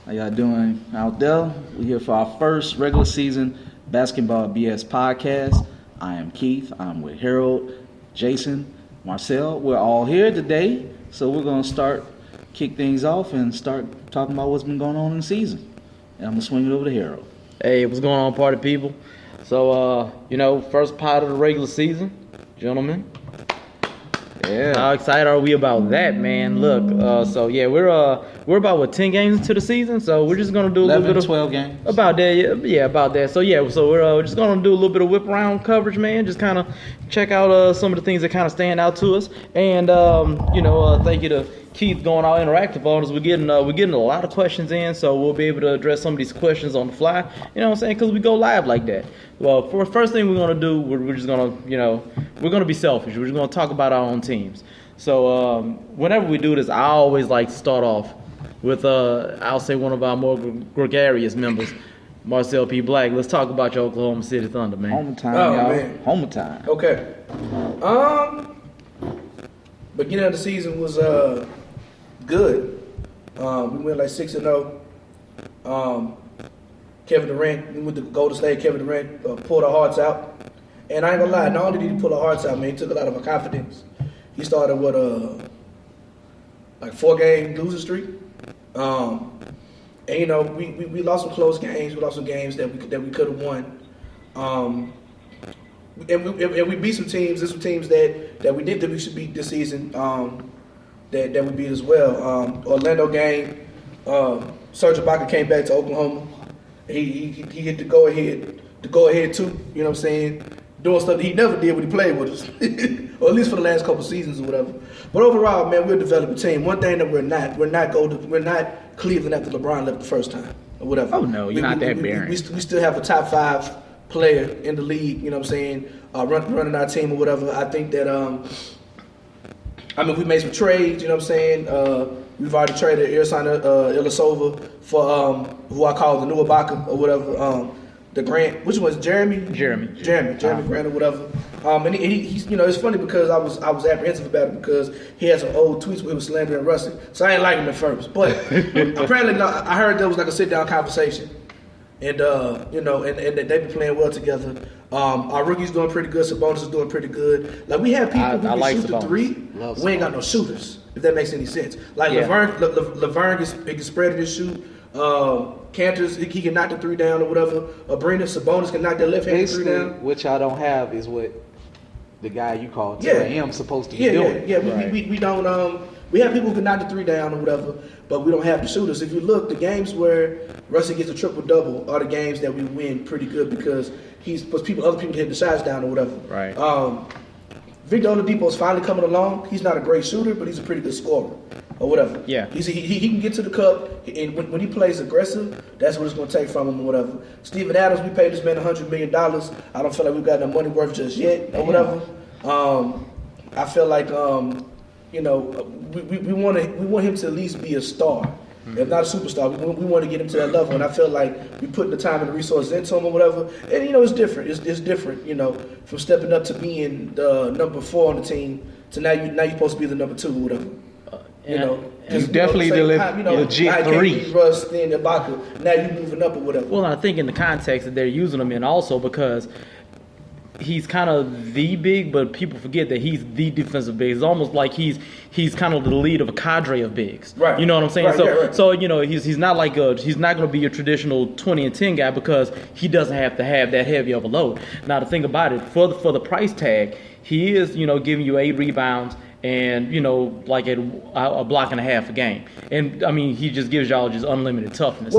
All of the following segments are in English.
How y'all doing out there? We're here for our first regular season Basketball BS podcast. I am Keith. I'm with Harold, Jason, Marcel. We're all here today, so we're going to kick things off and start talking about what's been going on in the season. And I'm going to swing it over to Harold. Hey, what's going on, party people? So, first part of the regular season, gentlemen. Yeah. How excited are we about that, man? Look, we're about 10 games into the season, so we're just gonna do a 11, little bit of 12 games. About that, yeah, about that. So we're just gonna do a little bit of whip around coverage, man. Just kind of check out some of the things that kind of stand out to us, and thank you to Keith going all interactive on us. We're getting a lot of questions in, so we'll be able to address some of these questions on the fly. You know what I'm saying? Because we go live like that. Well, for the first thing we're gonna do, we're just gonna we're gonna be selfish. We're just gonna talk about our own teams. So whenever we do this, I always like to start off with I'll say one of our more gregarious members, Marcel P. Black. Let's talk about your Oklahoma City Thunder, man. Home time, y'all. Man. Home time. Okay. Beginning of the season was good. We went like 6-0. Kevin Durant, we went to Golden State. Kevin Durant pulled our hearts out. And I ain't gonna lie, not only did he pull our hearts out, man, he took a lot of our confidence. He started with like 4-game losing streak. And we lost some close games. We lost some games that we could have won. And we beat some teams. There's some teams that we did that we should beat this season. That we beat as well. Orlando game. Serge Ibaka came back to Oklahoma. He hit the go ahead too. You know what I'm saying? Doing stuff that he never did when he played with us, or at least for the last couple seasons or whatever. But overall, man, we're a developing team. One thing that we're not Cleveland after LeBron left the first time or whatever. Oh no, you're not that barren. We still have a top 5 player in the league. You know what I'm saying? Running our team or whatever. I think that we made some trades. You know what I'm saying? We've already traded Irsana Ilyasova for who I call the new Ibaka or whatever. The Grant, which was Jeremy Grant or whatever. And he's it's funny because I was apprehensive about it because he had some old tweets where he was slandering Rusty. So I didn't like him at first, but apparently I heard there was like a sit down conversation, and and they've been playing well together. Our rookie's doing pretty good. Sabonis is doing pretty good. Like we have people who can shoot the three. We ain't got no shooters. If that makes any sense. Like Laverne can spread it and shoot. Cantors, he can knock the 3 down or whatever. Brandon Sabonis can knock that left-handed 3 down. Which I don't have is what the guy you called him supposed to be doing. Yeah. We don't. We have people who can knock the 3 down or whatever, but we don't have the shooters. If you look, the games where Russell gets a triple-double are the games that we win pretty good because other people hit the shots down or whatever. Right. Victor Oladipo's finally coming along. He's not a great shooter, but he's a pretty good scorer or whatever. Yeah. He can get to the cup, and when he plays aggressive, that's what it's going to take from him or whatever. Steven Adams, we paid this man $100 million. I don't feel like we've got no money worth just yet or whatever. I feel like we want him to at least be a star. If not a superstar, we want to get him to that level, and I feel like we put the time and the resources into him or whatever. And it's different. It's different. From stepping up to being the number 4 on the team to now you're supposed to be the number 2 or whatever. You definitely legit 3. Russ, then Ibaka. Now you moving up or whatever. Well, I think in the context that they're using him in also because he's kind of the big, but people forget that he's the defensive big. It's almost like he's kind of the lead of a cadre of bigs. Right. You know what I'm saying? Right. So he's not like he's not going to be a traditional 20 and 10 guy because he doesn't have to have that heavy of a load. Now the thing about it, for the price tag, he is giving you 8 rebounds and like at a block and a half a game. And I mean he just gives y'all just unlimited toughness.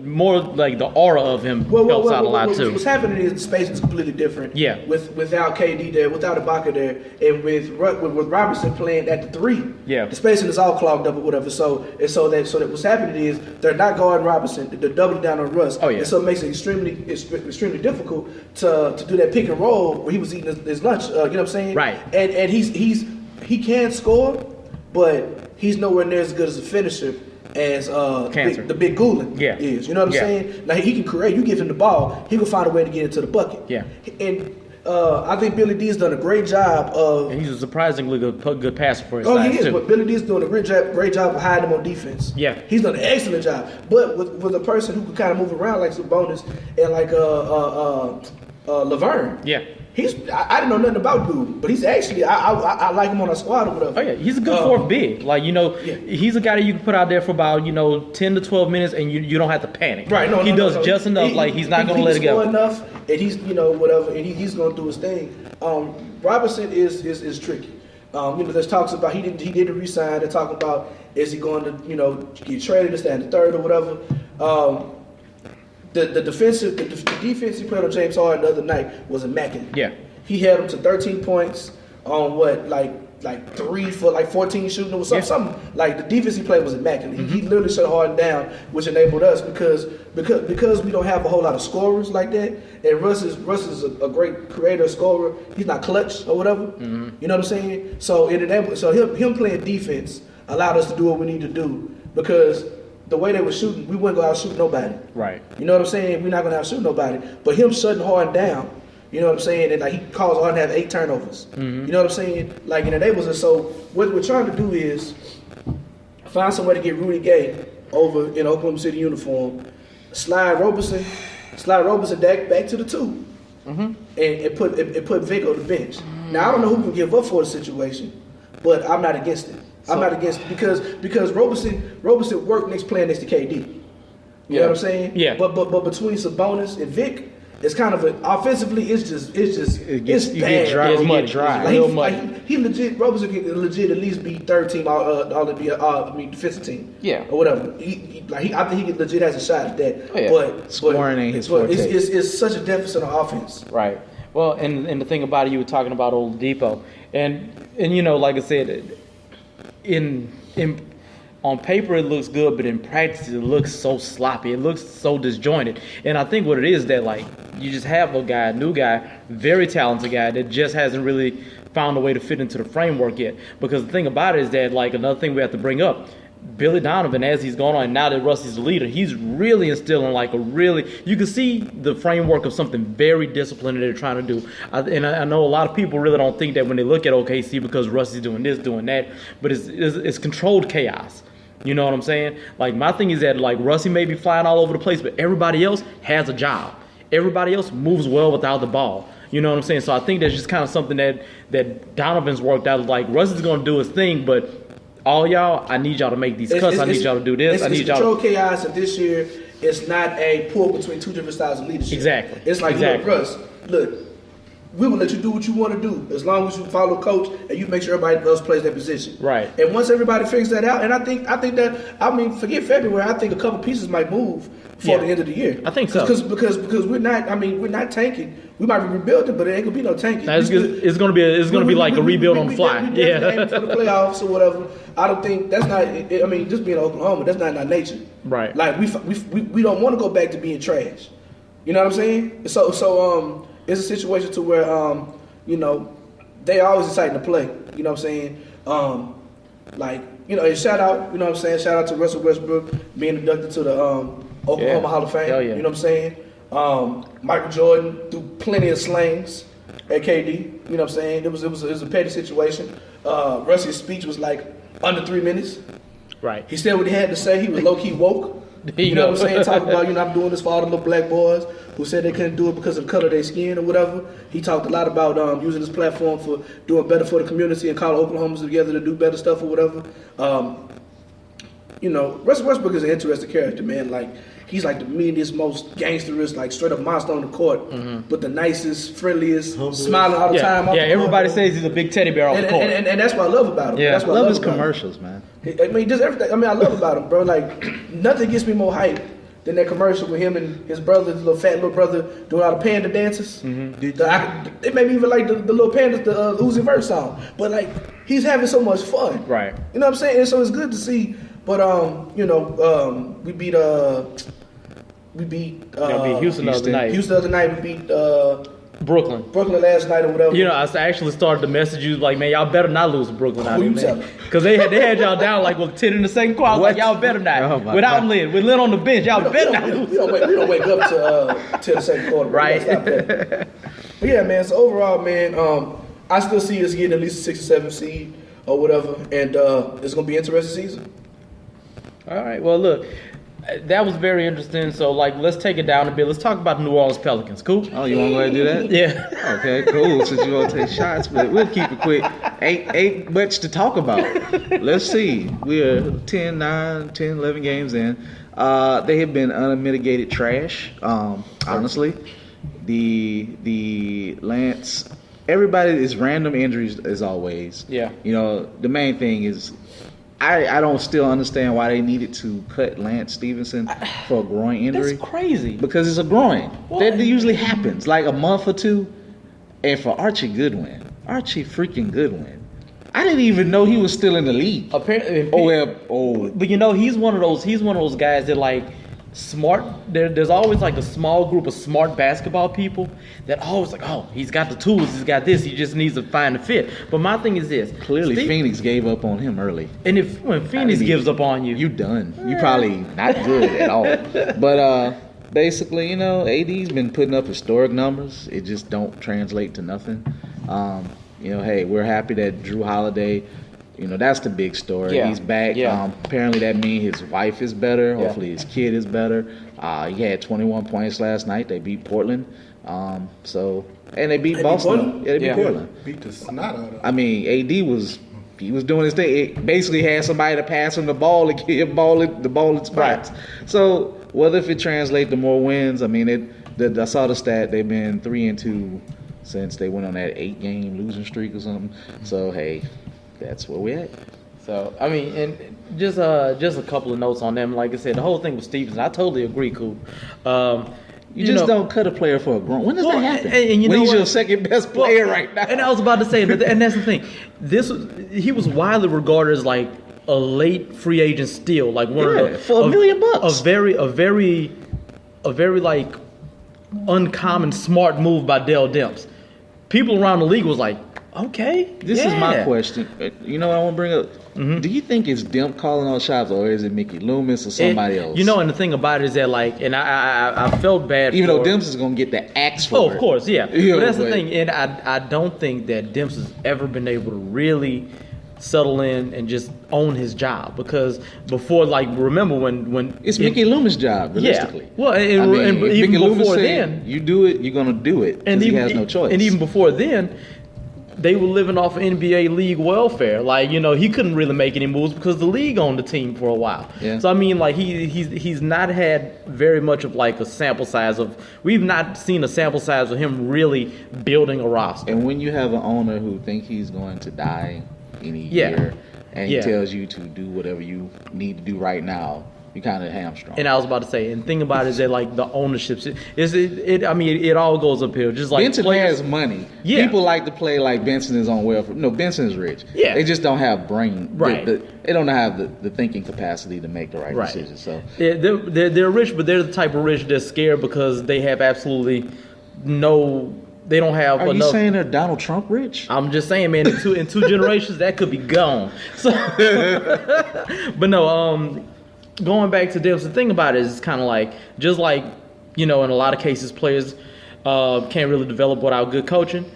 More like the aura of him helps out a lot too. What's happening is the space is completely different. Yeah. Without KD there, without Ibaka there, and with Robertson playing at the 3. Yeah. The spacing is all clogged up or whatever. So that what's happening is they're not guarding Robertson. They're doubling down on Russ. Oh yeah. And so it makes it extremely difficult to do that pick and roll where he was eating his lunch. You know what I'm saying? Right. And he can score, but he's nowhere near as good as a finisher as the big Goulin is. You know what I'm saying? Now he can create. You give him the ball, he can find a way to get into the bucket. Yeah. And I think Billy D's done a great job of. And he's a surprisingly good passer for his Oh, size he is. too. But Billy D's doing a great job of hiding him on defense. Yeah. He's done an excellent job. But with a person who can kind of move around like Sabonis and like Laverne. Yeah. I didn't know nothing about dude, but he's actually I like him on our squad or whatever. Oh yeah, he's a good fourth big. Like he's a guy that you can put out there for about 10 to 12 minutes, and you don't have to panic. Right? No, he does just enough. Like he's not going to let it go. Enough, and he's whatever, and he's going to do his thing. Robinson is tricky. There's talks about he didn't resign. They're talking about is he going to get traded, this, that, and the third or whatever. The defense he played on James Harden the other night was immaculate. Yeah. He held him to 13 points on like 3 for like 14 shooting or something. Like the defense he played was immaculate. Mm-hmm. He literally shut Harden down, which enabled us because we don't have a whole lot of scorers like that. And Russ is a great creator, scorer. He's not clutch or whatever. Mm-hmm. You know what I'm saying? So it enabled. So him playing defense allowed us to do what we need to do because the way they were shooting, we wouldn't go out and shoot nobody. Right. You know what I'm saying? We're not going to out shoot nobody. But him shutting Harden down, you know what I'm saying? And like he caused Harden to have 8 turnovers. Mm-hmm. You know what I'm saying? Like it enables us. So what we're trying to do is find some way to get Rudy Gay over in Oklahoma City uniform, slide Roberson back to the 2, and put Vic on the bench. Now I don't know who can give up for the situation, but I'm not against it. I'm not against it because Roberson worked playing next to KD. You know what I'm saying? Yeah. But between Sabonis and Vic, it's kind of offensively. It's bad. You get dry. He legit. Roberson can legit at least be third team defensive team. Yeah. Or whatever. I think he legit has a shot at that. Oh, yeah. But Scoring ain't his forte. It's such a deficit on offense. Right. Well, and the thing about it, you were talking about Oladipo, and like I said, in on paper it looks good, but in practice it looks so sloppy. It looks so disjointed. And I think what it is that like you just have a new guy, very talented guy that just hasn't really found a way to fit into the framework yet. Because the thing about it is that like another thing we have to bring up, Billy Donovan, as he's going on, and now that Rusty's the leader, he's really instilling you can see the framework of something very disciplined that they're trying to do. I know a lot of people really don't think that when they look at OKC because Rusty's doing this, doing that, but it's controlled chaos. You know what I'm saying? Like my thing is that like Rusty may be flying all over the place, but everybody else has a job. Everybody else moves well without the ball. You know what I'm saying? So I think that's just kind of something that Donovan's worked out. Like Rusty's going to do his thing, but all y'all, I need y'all to make these cuts. I need y'all to do this. I need y'all to control chaos. And this year, it's not a pull between two different styles of leadership. Exactly. It's like, look, Russ, we will let you do what you want to do as long as you follow coach and you make sure everybody else plays their position. Right. And once everybody figures that out, and I think that forget February. I think a couple pieces might move before the end of the year. I think so. Because we're not tanking. We might be rebuilding, but it ain't gonna be no tanking. It's gonna be like a rebuild on the fly. Yeah. For the playoffs or whatever. I don't think that's not. I mean, just being Oklahoma, that's not in our nature. Right. Like we don't want to go back to being trash. You know what I'm saying? So it's a situation to where they always exciting to play. You know what I'm saying? And shout out. You know what I'm saying? Shout out to Russell Westbrook being inducted to the Oklahoma Hall of Fame. Hell yeah. You know what I'm saying? Michael Jordan threw plenty of slings at KD. You know what I'm saying? It was a petty situation. Russell's speech was like under 3 minutes. Right. He said what he had to say. He was low key woke. You know what I'm saying? Talking about, I'm doing this for all the little black boys who said they couldn't do it because of the color of their skin or whatever. He talked a lot about using this platform for doing better for the community and calling Oklahomans together to do better stuff or whatever. Russell Westbrook is an interesting character, man. Like, he's like the meanest, most gangsterist, like straight up monster on the court, but the nicest, friendliest, smiling all the time. Yeah, everybody says he's a big teddy bear on the court. And that's what I love about him. Yeah, that's what I love I his about commercials, man. I mean, just everything. I mean, I love about him, bro. Like, nothing gets me more hype than that commercial with him and his brother, the fat little brother, doing all the panda dances. It made me even like the little pandas, the Uzi Vert song. But like, he's having so much fun. Right. You know what I'm saying? And so it's good to see. But we beat Houston the other night. Houston the other night. We beat Brooklyn last night or whatever. I actually started to message you like, man, y'all better not lose to Brooklyn out Who you there, telling? because they had y'all down like 10 in the second quarter. Like, y'all better not. Oh, my Without God. Lynn, with Lynn on the bench, y'all better not lose. We don't wake up to the second quarter. Bro. Right. We gotta stop that. But yeah, man. So overall, man, I still see us getting at least a 6 or 7 seed or whatever, and it's gonna be an interesting season. All right. Well, look, that was very interesting. So, like, let's take it down a bit. Let's talk about the New Orleans Pelicans. Cool? Oh, you want to go ahead and do that? Yeah. Okay, cool. Since you want to take shots, but we'll keep it quick. Ain't much to talk about. Let's see. We are 10, 11 games in. They have been unmitigated trash. Honestly, the Lance. Everybody is random injuries as always. Yeah. You know, the main thing is I don't still understand why they needed to cut Lance Stevenson for a groin injury. That's crazy. Because it's a groin. What? That usually happens like a month or two. And for Archie Goodwin, I didn't even know he was still in the league. Apparently, but you know, he's one of those guys that like smart. There's always like a small group of smart basketball people that always like, oh, he's got the tools, he's got this, he just needs to find the fit. But my thing is this: clearly, Phoenix gave up on him early. And when Phoenix gives up on you, you done. You probably not good at all. But basically, you know, AD's been putting up historic numbers. It just don't translate to nothing. You know, hey, we're happy that Drew Holiday, you know, that's the big story. Yeah. He's back. Yeah. Apparently that means his wife is better. Yeah. Hopefully his kid is better. He had 21 points last night. They beat Portland. And they beat Boston. They beat Portland. Beat the snot out of him. I mean, AD was doing his thing. It basically had somebody to pass him the ball and get the ball in spots. Right. So whether if it translates to more wins, I mean, I saw the stat. They've been 3-2 since they went on that 8-game losing streak or something. So hey, that's where we're at. So I mean, and just a couple of notes on them. Like I said, the whole thing with Stevenson, I totally agree, Coop. You just don't cut a player for a groin. When does that happen? And you when know he's what? your second best player right now. And I was about to say, and that's the thing. He was widely regarded as like a late free agent steal, like one of the for $1 million. A very like uncommon smart move by Dell Demps. People around the league was like, okay. This is my question. You know what I want to bring up? Mm-hmm. Do you think it's Demp calling all shots, or is it Mickey Loomis or somebody else? You know, and the thing about it is that, like, and I felt bad. Even though Demps is going to get the axe for it. Of course, yeah. But that's the thing, and I don't think that Demps has ever been able to really settle in and just own his job, because before, like, remember when it's Mickey Loomis' job, realistically. Yeah. Well, and even Mickey Loomis before said, then, you do it, you're going to do it, and he has no choice. And even before then, they were living off of NBA league welfare. Like, you know, he couldn't really make any moves because the league owned the team for a while. Yeah. So I mean, like, he's not had very much of like a sample size of. We've not seen a sample size of him really building a roster. And when you have an owner who think he's going to die any year, and he tells you to do whatever you need to do right now, you kind of hamstrung. And I was about to say, and the thing about it is that, like, the ownership it all goes uphill. Just like Benson players, has money. Yeah. People like to play like Benson is on welfare. No, Benson is rich. Yeah. They just don't have brain. Right. They don't have the thinking capacity to make the right decisions. So they're rich, but they're the type of rich that's scared because they have absolutely no. They don't have enough. Are enough. You saying they're Donald Trump rich? I'm just saying, man. In two generations, that could be gone. So, but no. Going back to this, the thing about it is, it's kind of like, just like, you know, in a lot of cases, players can't really develop without good coaching.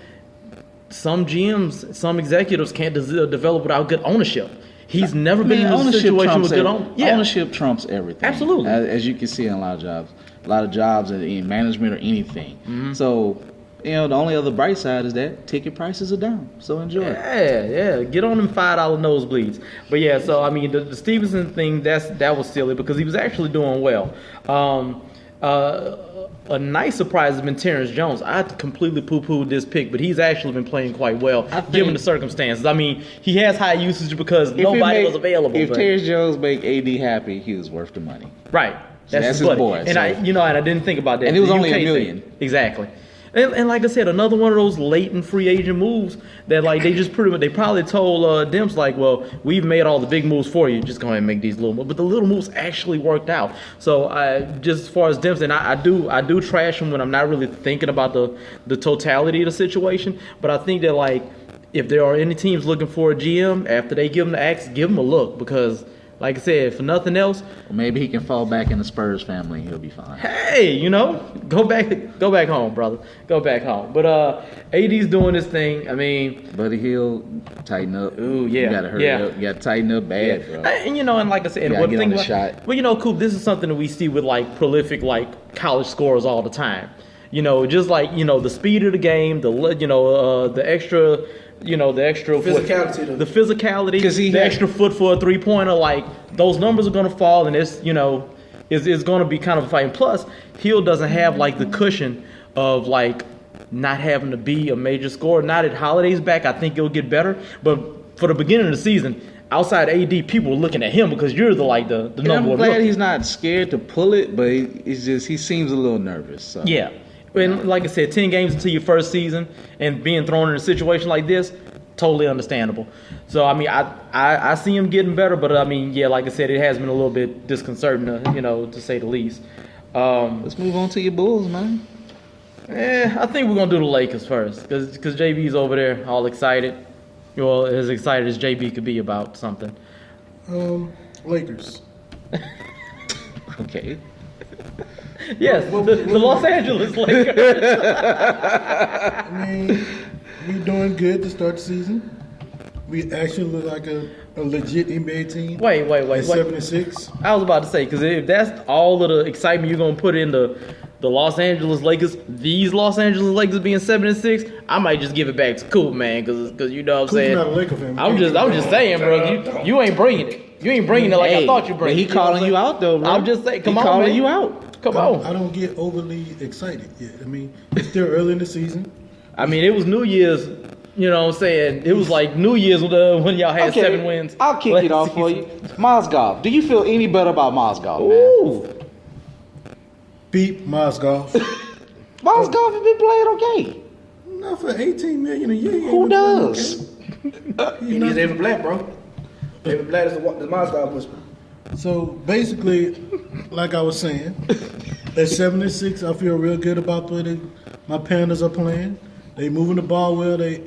Some GMs, some executives can't develop without good ownership. He's never been in a situation with good ownership. Yeah. Ownership trumps everything. Absolutely. As you can see in a lot of jobs in management or anything. Mm-hmm. So, you know, the only other bright side is that ticket prices are down. So enjoy it. Yeah. Get on them $5 nosebleeds. But yeah, so I mean, the Stevenson thing, that was silly because he was actually doing well. A nice surprise has been Terrence Jones. I completely poo-pooed this pick, but he's actually been playing quite well given the circumstances. I mean, he has high usage because nobody was available. If Terrence Jones make AD happy, he was worth the money. Right. That's his boy. And I didn't think about that. And it was only $1 million. Exactly. And like I said, another one of those latent free agent moves that, like, they probably told Demps, like, well, we've made all the big moves for you. Just go ahead and make these little moves. But the little moves actually worked out. So just as far as Demps, and I do trash him when I'm not really thinking about the totality of the situation. But I think that, like, if there are any teams looking for a GM, after they give them the axe, give them a look, because like I said, for nothing else, Or maybe he can fall back in the Spurs family and he'll be fine. hey, you know, go back home, brother. Go back home. But AD's doing this thing. I mean, Buddy Hield, tighten up. Ooh, yeah, You gotta hurry yeah. up. You gotta tighten up bad, bro. and you know, and like I said, and gotta what get the on thing the about, shot. well, you know, Coop, this is something that we see with like prolific like college scorers all the time. You know, just like, you know, the speed of the game, the extra, you know, the extra Physicality. the physicality, 'Cause he the had- extra foot for a 3-pointer, like those numbers are gonna fall, and it's, you know, it's gonna be kind of a fight. And plus, Hill doesn't have like the cushion of like not having to be a major scorer. Now that Holiday's back, I think it'll get better. But for the beginning of the season, outside AD, people were looking at him because you're the And number I'm one glad rookie. he's not scared to pull it, but it's just he seems a little nervous. So. Yeah. And like I said, 10 games into your first season and being thrown in a situation like this, totally understandable. So, I mean, I see him getting better, but I mean, yeah, like I said, it has been a little bit disconcerting, you know, to say the least. Let's move on to your Bulls, man. I think we're going to do the Lakers first because JB's over there all excited. Well, as excited as JB could be about something. Lakers. Okay. Yes, the Los Angeles Lakers. I mean, we doing good to start the season. We actually look like a legit NBA team. Wait. At 7-6. I was about to say, because if that's all of the excitement you're going to put in the Los Angeles Lakers, these Los Angeles Lakers being 7-6, I might just give it back to Coop, man, because you know what I'm Coop's saying. not a Laker fan. I'm just saying, bro. You ain't bringing it. You ain't bringing it like I thought you but bring he it. You know what calling I'm you saying? out though, bro. I'm just saying, come he on, calling man. you out. Come I on. don't get overly excited yet. I mean, it's still early in the season. I mean, it was New Year's. You know what I'm saying? It was like New Year's when y'all had 7 wins. I'll kick it off for you. Mozgov. Do you feel any better about Mozgov, man? Ooh. Beat Mozgov. Mozgov has been playing okay. Not for $18 million a year. he ain't Who been playing does? okay. He needs David Black, bro. David Black is the Mozgov whisperer. So basically, like I was saying, at 7-6, I feel real good about the way my Panthers are playing. They moving the ball well. They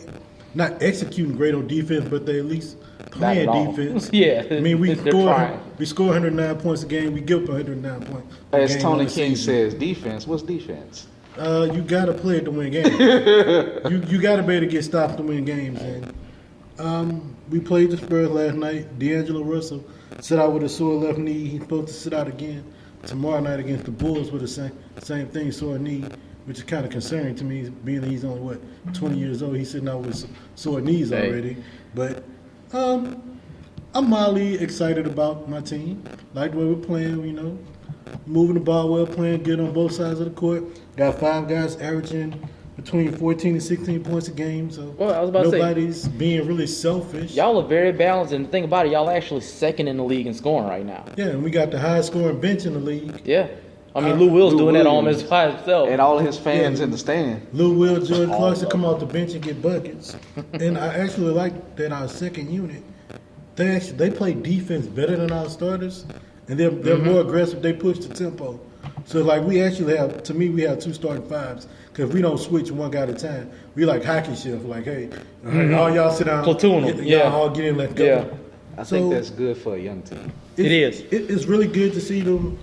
not executing great on defense, but they at least playing Not at all. defense. Yeah, I mean, we they're trying. score 109 points a game. We give up 109 points. a As game Tony on the King season. says, defense. What's defense? You gotta play it to win games. you gotta be able to get stopped to win games. And we played the Spurs last night. D'Angelo Russell sit out with a sore left knee. He's supposed to sit out again tomorrow night against the Bulls with the same thing, sore knee, which is kind of concerning to me, being that he's only 20 years old. He's sitting out with sore knees already. But I'm mildly excited about my team. Like the way we're playing, you know. Moving the ball well, playing good on both sides of the court. Got 5 guys averaging between 14 and 16 points a game. So Well, I was about to say- nobody's being really selfish. Y'all are very balanced, and the thing about it, y'all are actually second in the league in scoring right now. Yeah, and we got the highest scoring bench in the league. Yeah. I mean, Lou Will's Lou doing that Williams. almost by himself. And all of his fans Yeah. in the stand. Lou Will, Jordan Clarkson come off the bench and get buckets. And I actually like that our second unit, they play defense better than our starters, and they're more aggressive. They push the tempo. So like we actually have, to me, we have 2 starting fives because we don't switch one guy at a time. We like hockey shift. Like, hey, all right, all y'all sit down, Platoon 'em, y'all yeah. all get in, let's go. Yeah. I think So- that's good for a young team. It is. It's really good to see them,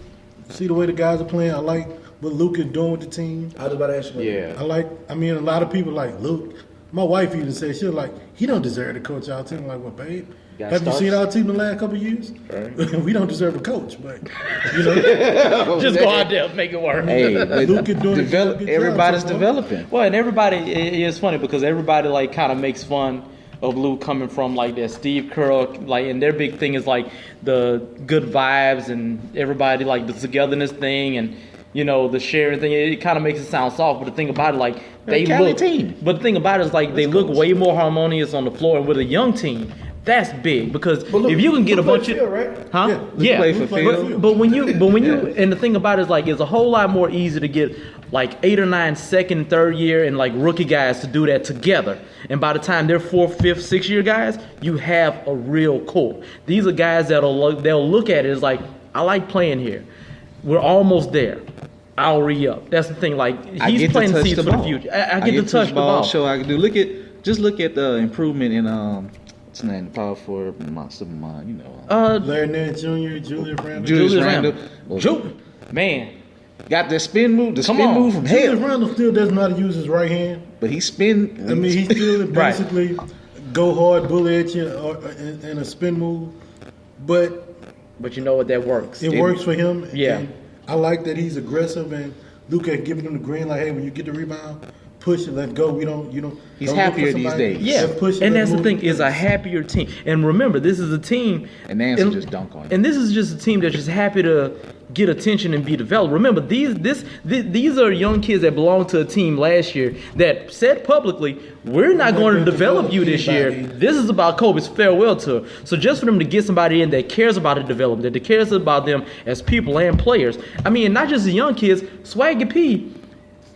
see the way the guys are playing. I like what Luke is doing with the team. I was about to ask you. Yeah. I mean, a lot of people like Luke. My wife even said, she was like, he don't deserve to coach our team. I'm like, well, babe, Got have starts. you seen our team the last couple of years? Right. We don't deserve a coach, but, you know, Just go out there, make it work. Hey, but Luke is doing a develop, good job everybody's so far. developing. Well, and everybody, it's funny because everybody like kind of makes fun of Lou coming from like that Steve Kerr, like, and their big thing is like the good vibes and everybody like the togetherness thing and, you know, the sharing thing. It kind of makes it sound soft, but the thing about it, like, they Cali look. team. But the thing about it is like they look way more harmonious on the floor, and with a young team, that's big because if you can get a bunch of, right? huh? Yeah, play for we play Phil. for But when you, and the thing about it is like, it's a whole lot more easy to get like 8 or 9 second, third year and like rookie guys to do that together. And by the time they're 4th, 5th, 6th year guys, you have a real core. These are guys they'll look at it as like, I like playing here. We're almost there. I'll re-up. That's the thing. Like I he's get to playing touch seeds the for the ball. future. I get to touch the ball. Show I can do. Look at the improvement in What's his name? The power forward, you know. Larry Nance Jr., Julius Randle. Julius Randle. Man, Got that spin move, Come on. move from Julius hell. Randle still doesn't know how to use his right hand. But he spin. I mean, he still Right. basically go hard, bully at you in a spin move. But you know what? That works. it works for him. Yeah. And I like that he's aggressive and Luka giving him the green like, hey, when you get the rebound, push it, let's go. He's He's don't look for happier these somebody. days. Yeah, Let's push it, and let's that's the move thing, is a happier team. And remember, this is a team. And Nance will just dunk on you. And this is just a team that's just happy to get attention and be developed. Remember, these are young kids that belonged to a team last year that said publicly, we're not going to develop you this year. This is about Kobe's farewell tour. So just for them to get somebody in that cares about the development, that cares about them as people and players. I mean, not just the young kids, Swaggy P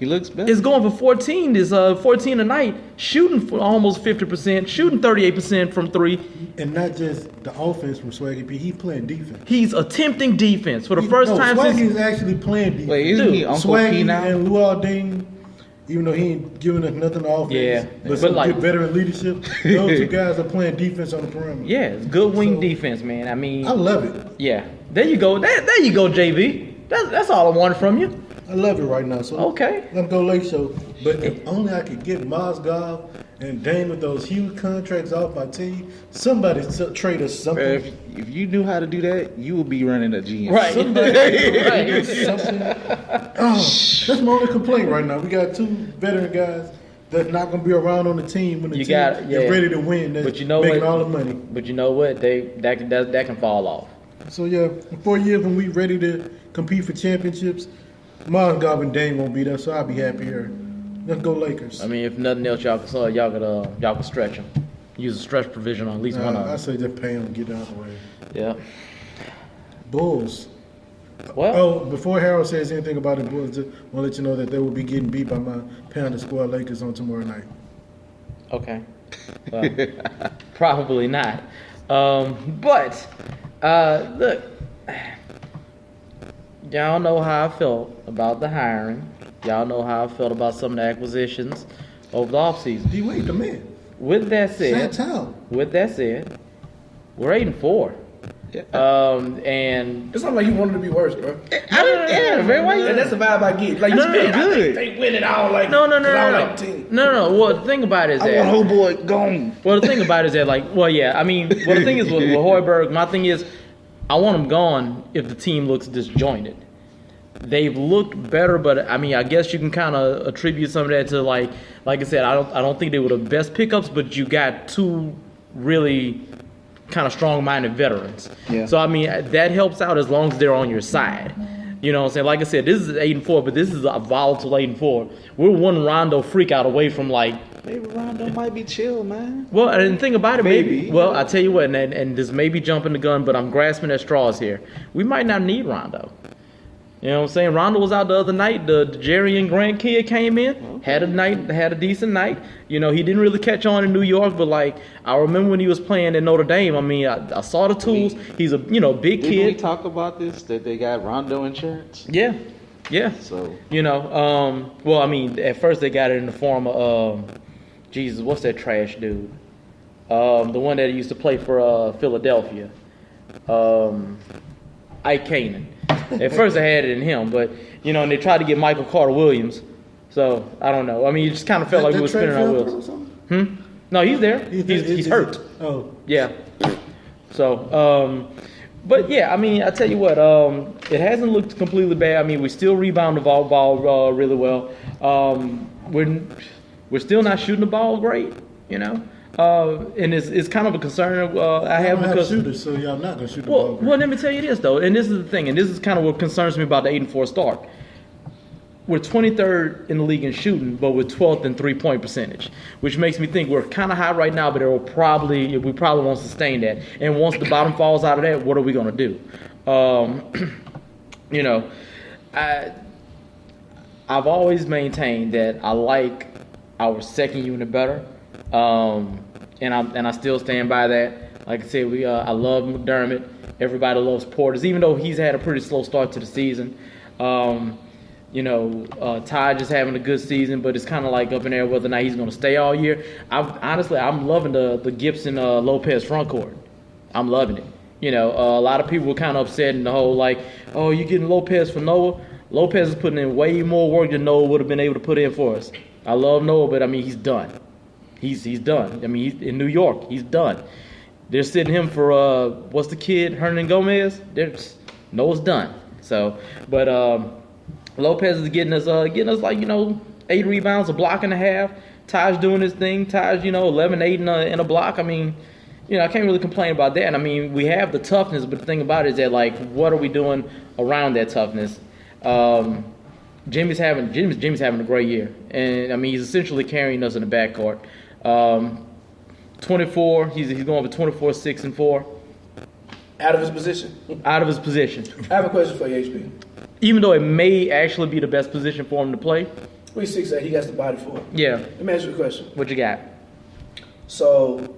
He looks better. is going for 14. Is 14 a night, shooting for almost 50%, shooting 38% from three. And not just the offense from Swaggy P, he's playing defense. He's attempting defense for the first time Swaggy since. is actually playing defense. Wait, isn't he Uncle P Swaggy now? and Luol Deng, even though he ain't giving us nothing on offense, Yeah, but some like- good veteran leadership, those two guys are playing defense on the perimeter. Yeah, it's good wing So- defense, man. I mean, I love it. yeah. There you go. There you go, JV. That's all I wanted from you. I love it right now. So Okay. let's go Lake Show. But if only I could get Mozgov and Dame with those huge contracts off my team, somebody trade us something. If you knew how to do that, you would be running a GM. Right. Somebody Right. something. Oh, that's my only complaint right now. We got two veteran guys that's not going to be around on the team when the You team got- yeah. is ready to win. That's But you know making what? all the money. But you know what? That can fall off. So yeah, in 4 years when we ready to compete for championships, Mozgov and Dame won't be there, so I'll be happy here. Let's go Lakers. I mean, if nothing else, y'all could stretch them. Use a stretch provision on at least one of I them. say just pay them, get out of the way. Yeah. Bulls. Well, Oh, before Harold says anything about the Bulls, just want to let you know that they will be getting beat by my Panda Squad Lakers on tomorrow night. okay. Well, probably not. But look, y'all know how I felt about the hiring. Y'all know how I felt about some of the acquisitions over the offseason. D-Wade, the man. With that said, Santel. we're 8-4. Yeah. And It's not like you wanted to be worse, bro. yeah, very well. And that's the vibe I get. Like, you No, spend good. They win it all. Like, No. 'cause I don't like the team. No. Well, the thing about it is I that. want boy gone. Well, the thing about it is that, like, well, yeah, I mean, well, the thing is with Hoiberg, my thing is, I want him gone if the team looks disjointed. They've looked better, but I mean, I guess you can kind of attribute some of that to like I said, I don't think they were the best pickups, but you got two really kind of strong-minded veterans. Yeah. So I mean, that helps out as long as they're on your side. You know what I'm saying? Like I said, this is 8-4, but this is a volatile 8-4. We're one Rondo freak out away from like. Maybe Rondo might be chill, man. Well, and the thing about it, Maybe. maybe. Well, I tell you what, and this may be jumping the gun, but I'm grasping at straws here. We might not need Rondo. You know what I'm saying? Rondo was out the other night. The Jerry and Grant kid came in, had a decent night. You know, he didn't really catch on in New York, but like I remember when he was playing in Notre Dame. I mean, I saw the tools. He's a big Did we kid. talk about this? That they got Rondo insurance? Yeah. So Well, I mean, at first they got it in the form of Jesus, what's that trash dude? The one that used to play for Philadelphia. Ike Kanan. At first they had it in him, but and they tried to get Michael Carter Williams. So I don't know. I mean, it just kind of felt like we were spinning our wheels. No, he's there. He's hurt. Oh, Yeah. So, but yeah, I mean, I tell you what, it hasn't looked completely bad. I mean, we still rebound the ball really well. We're still not shooting the ball great, and it's kind of a concern I have because shooters, so y'all not gonna shoot the ball. well, let me tell you this though, and this is the thing, and this is kind of what concerns me about the 8-4 start. We're 23rd in the league in shooting, but we're 12th in 3-point percentage, which makes me think we're kind of high right now, but we probably won't sustain that. And once the bottom falls out of that, what are we going to do? I've always maintained that I like our second unit better, and I still stand by that. Like I said, I love McDermott. Everybody loves Portis, even though he's had a pretty slow start to the season. Taj is having a good season, but it's kind of like up in there whether or not he's going to stay all year. I'm loving the Gibson Lopez front court. I'm loving it. A lot of people were kind of upset in the whole like, oh, you're getting Lopez for Noah. Lopez is putting in way more work than Noah would have been able to put in for us. I love Noah, but I mean he's done. He's done. I mean he's in New York. He's done. They're sitting him for what's the kid Hernan Gomez? Noah's done. So, but Lopez is getting us like 8 rebounds, a block and a half. Taj doing his thing. Taj 11-8 in a block. I mean, I can't really complain about that. And I mean, we have the toughness, but the thing about it is that like, what are we doing around that toughness? Jimmy's having a great year, and I mean he's essentially carrying us in the backcourt. 24. He's going for 24, 6 and 4. Out of his position. Out of his position. I have a question for you, HP. Even though it may actually be the best position for him to play. 3-6, he got the body for it. Yeah. Let me ask you a question. What you got? So,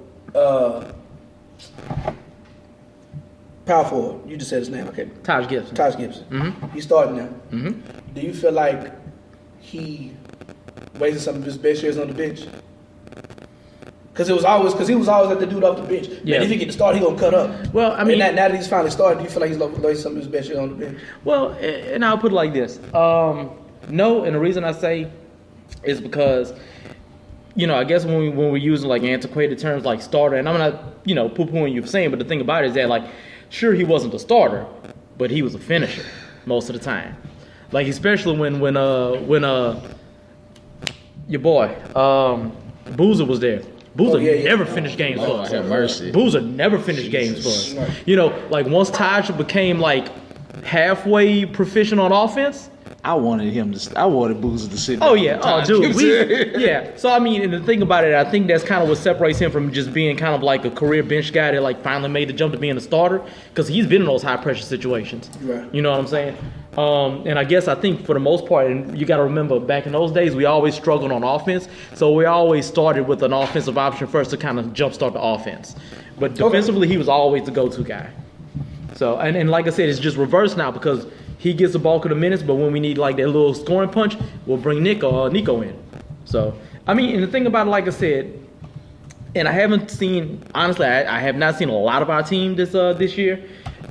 power forward. You just said his name. Okay. Taj Gibson. Mm-hmm. He's starting now. Mm-hmm. Do you feel like he wasted some of his best years on the bench? Because he was always like the dude off the bench. Yeah. And if he get to start, he gonna cut up. Well, I mean, and now that he's finally started, do you feel like he's wasted some of his best years on the bench? Well, and I'll put it like this. No, and the reason I say is because, I guess when we're using like antiquated terms like starter, and I'm not, poo-pooing you for saying, but the thing about it is that like, sure he wasn't a starter, but he was a finisher most of the time. Like especially when your boy Boozer was there. Boozer never finished games for us. Have mercy. Boozer never finished games for us. Like once Taj became like halfway proficient on offense. I wanted Boozer to sit. Oh yeah, oh dude, yeah. So I mean, and the thing about it, I think that's kind of what separates him from just being kind of like a career bench guy that like finally made the jump to being a starter, because he's been in those high pressure situations. Right. You know what I'm saying? And I guess I think for the most part, and you got to remember back in those days, we always struggled on offense, so we always started with an offensive option first to kind of jumpstart the offense. But defensively, he was always the go-to guy. So and like I said, it's just reversed now because he gets the bulk of the minutes, but when we need like that little scoring punch, we'll bring Nico in. So I mean, and the thing about it, like I said, and I haven't seen, honestly, I have not seen a lot of our team this year.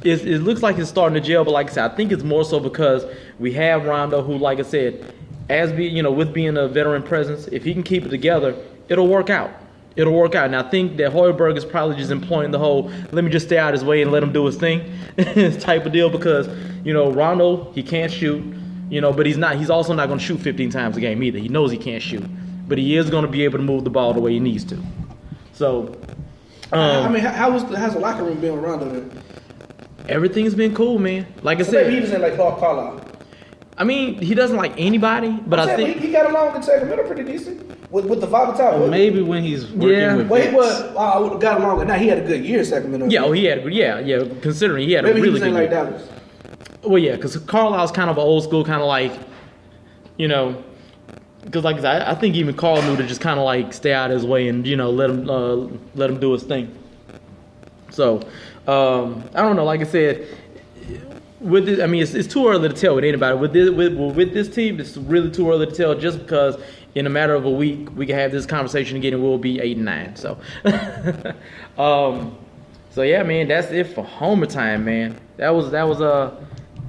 It looks like it's starting to gel, but like I said, I think it's more so because we have Rondo, who, like I said, with being a veteran presence, if he can keep it together, it'll work out. It'll work out. And I think that Hoiberg is probably just employing the whole, let me just stay out his way and let him do his thing type of deal, because, Rondo, he can't shoot, but he's also not going to shoot 15 times a game either. He knows he can't shoot, but he is going to be able to move the ball the way he needs to. So, I mean, how's the locker room been with Rondo then? Everything's been cool, man. Like I said, maybe he doesn't like Carlisle. I mean, he doesn't like anybody, but I think he got along in Sacramento pretty decent with the volatile. Well, maybe when he's working with Vince. Well, he got along. Now he had a good year in Sacramento. Yeah, he had a good. Yeah. Considering he had a really good year. Maybe he was like Dallas. Well, yeah, because Carlisle's kind of an old school, kind of like, because like I think even Carl knew to just kind of like stay out of his way and let him do his thing. So I don't know. Like I said, with this, I mean, it's too early to tell with anybody. With this team, it's really too early to tell. Just because in a matter of a week we can have this conversation again and we'll be 8-9. So, so yeah, man, that's it for Homer time, man. That was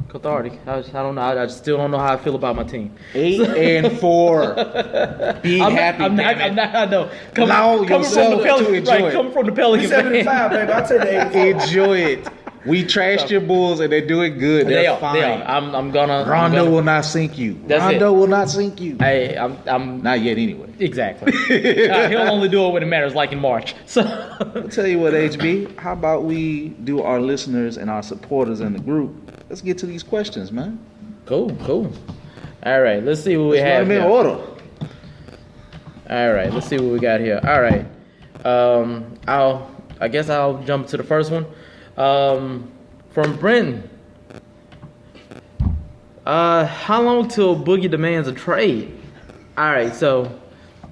cathartic. I don't know. I still don't know how I feel about my team. 8-4. Be happy. I'm not. I know. Allow yourself to enjoy it. Coming from the Pelicans. 75, baby. I'll take the 84. Enjoy it. We trashed your Bulls and they're doing good. They're fine. They are. I'm gonna. Rondo will not sink you. Rondo will not sink you. Hey, I'm not yet anyway. Exactly. He'll only do it when it matters, like in March. So I'll tell you what, HB. How about we do our listeners and our supporters in the group? Let's get to these questions, man. Cool. All right, let's see what we have here. In order. All right, let's see what we got here. All right, I guess I'll jump to the first one. From Brenton. How long till Boogie demands a trade? All right, so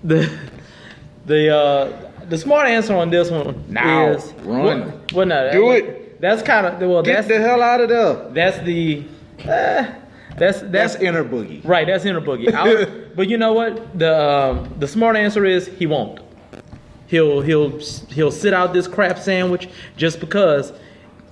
the smart answer on this one now is run. Well, no, do it. That's kind of Get the hell out of there. That's the. That's inner boogie. Right, that's inner boogie. But you know what? The smart answer is he won't. He'll sit out this crap sandwich just because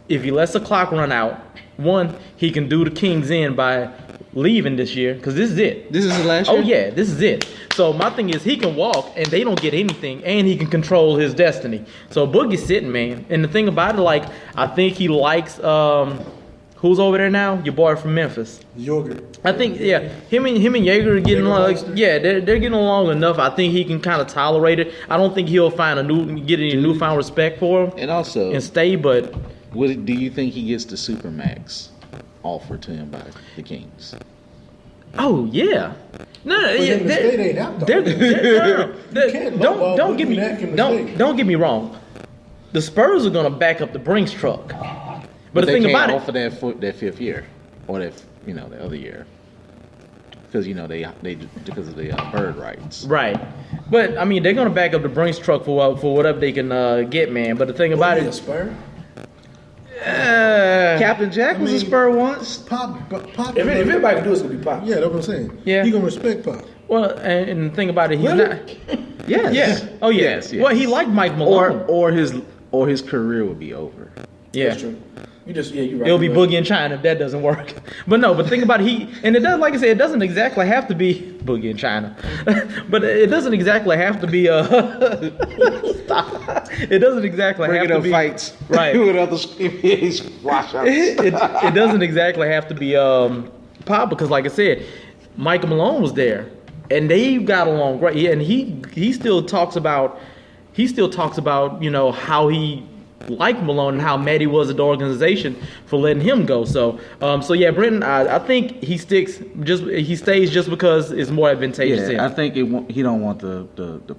if he lets the clock run out, one, he can do the Kings in by leaving this year because this is it. This is his last year? Oh yeah, this is it. So my thing is he can walk and they don't get anything and he can control his destiny. So Boogie's sitting, man. And the thing about it, like, I think he likes who's over there now? Your boy from Memphis. Yogurt. I think, yeah, him and Jaeger are getting along. Yeah, they're getting along enough. I think he can kind of tolerate it. I don't think he'll get any newfound respect for him And also, and stay. But do you think he gets the Supermax offered to him by the Kings? oh yeah, no, yeah, him to stay, they have to. don't get me don't get me wrong. The Spurs are gonna back up the Brinks truck, but the they thing can't about offer that fifth year or that the other year because they because of the bird rights. right? But I mean, they're gonna back up the Brinks truck for whatever they can get, man. But the thing about Boogie a it, Spur? Captain Jack was a Spur once. Pop. If everybody can do it, it's gonna be Pop. Yeah, that's what I'm saying. Yeah. He gonna respect Pop. well, and the thing about it, he's Really? not. Yes. Yeah. Oh yeah. Yes, yes. Well, he liked Mike Malone. Or his career would be over. yeah. That's true. You're right. It'll be You're right. Boogie in China if that doesn't work. But no, but think about it, and it does, like I said, it doesn't exactly have to be Boogie in China. But it doesn't exactly have to be it doesn't exactly Bringing have to up be fights right. with other NBA washouts. it doesn't exactly have to be Pop because like I said, Michael Malone was there and they got along great. And he still talks about how he liked Malone and how mad he was at the organization for letting him go. So yeah, Brenton, I think he stays just because it's more advantageous to him. Yeah, I think he don't want the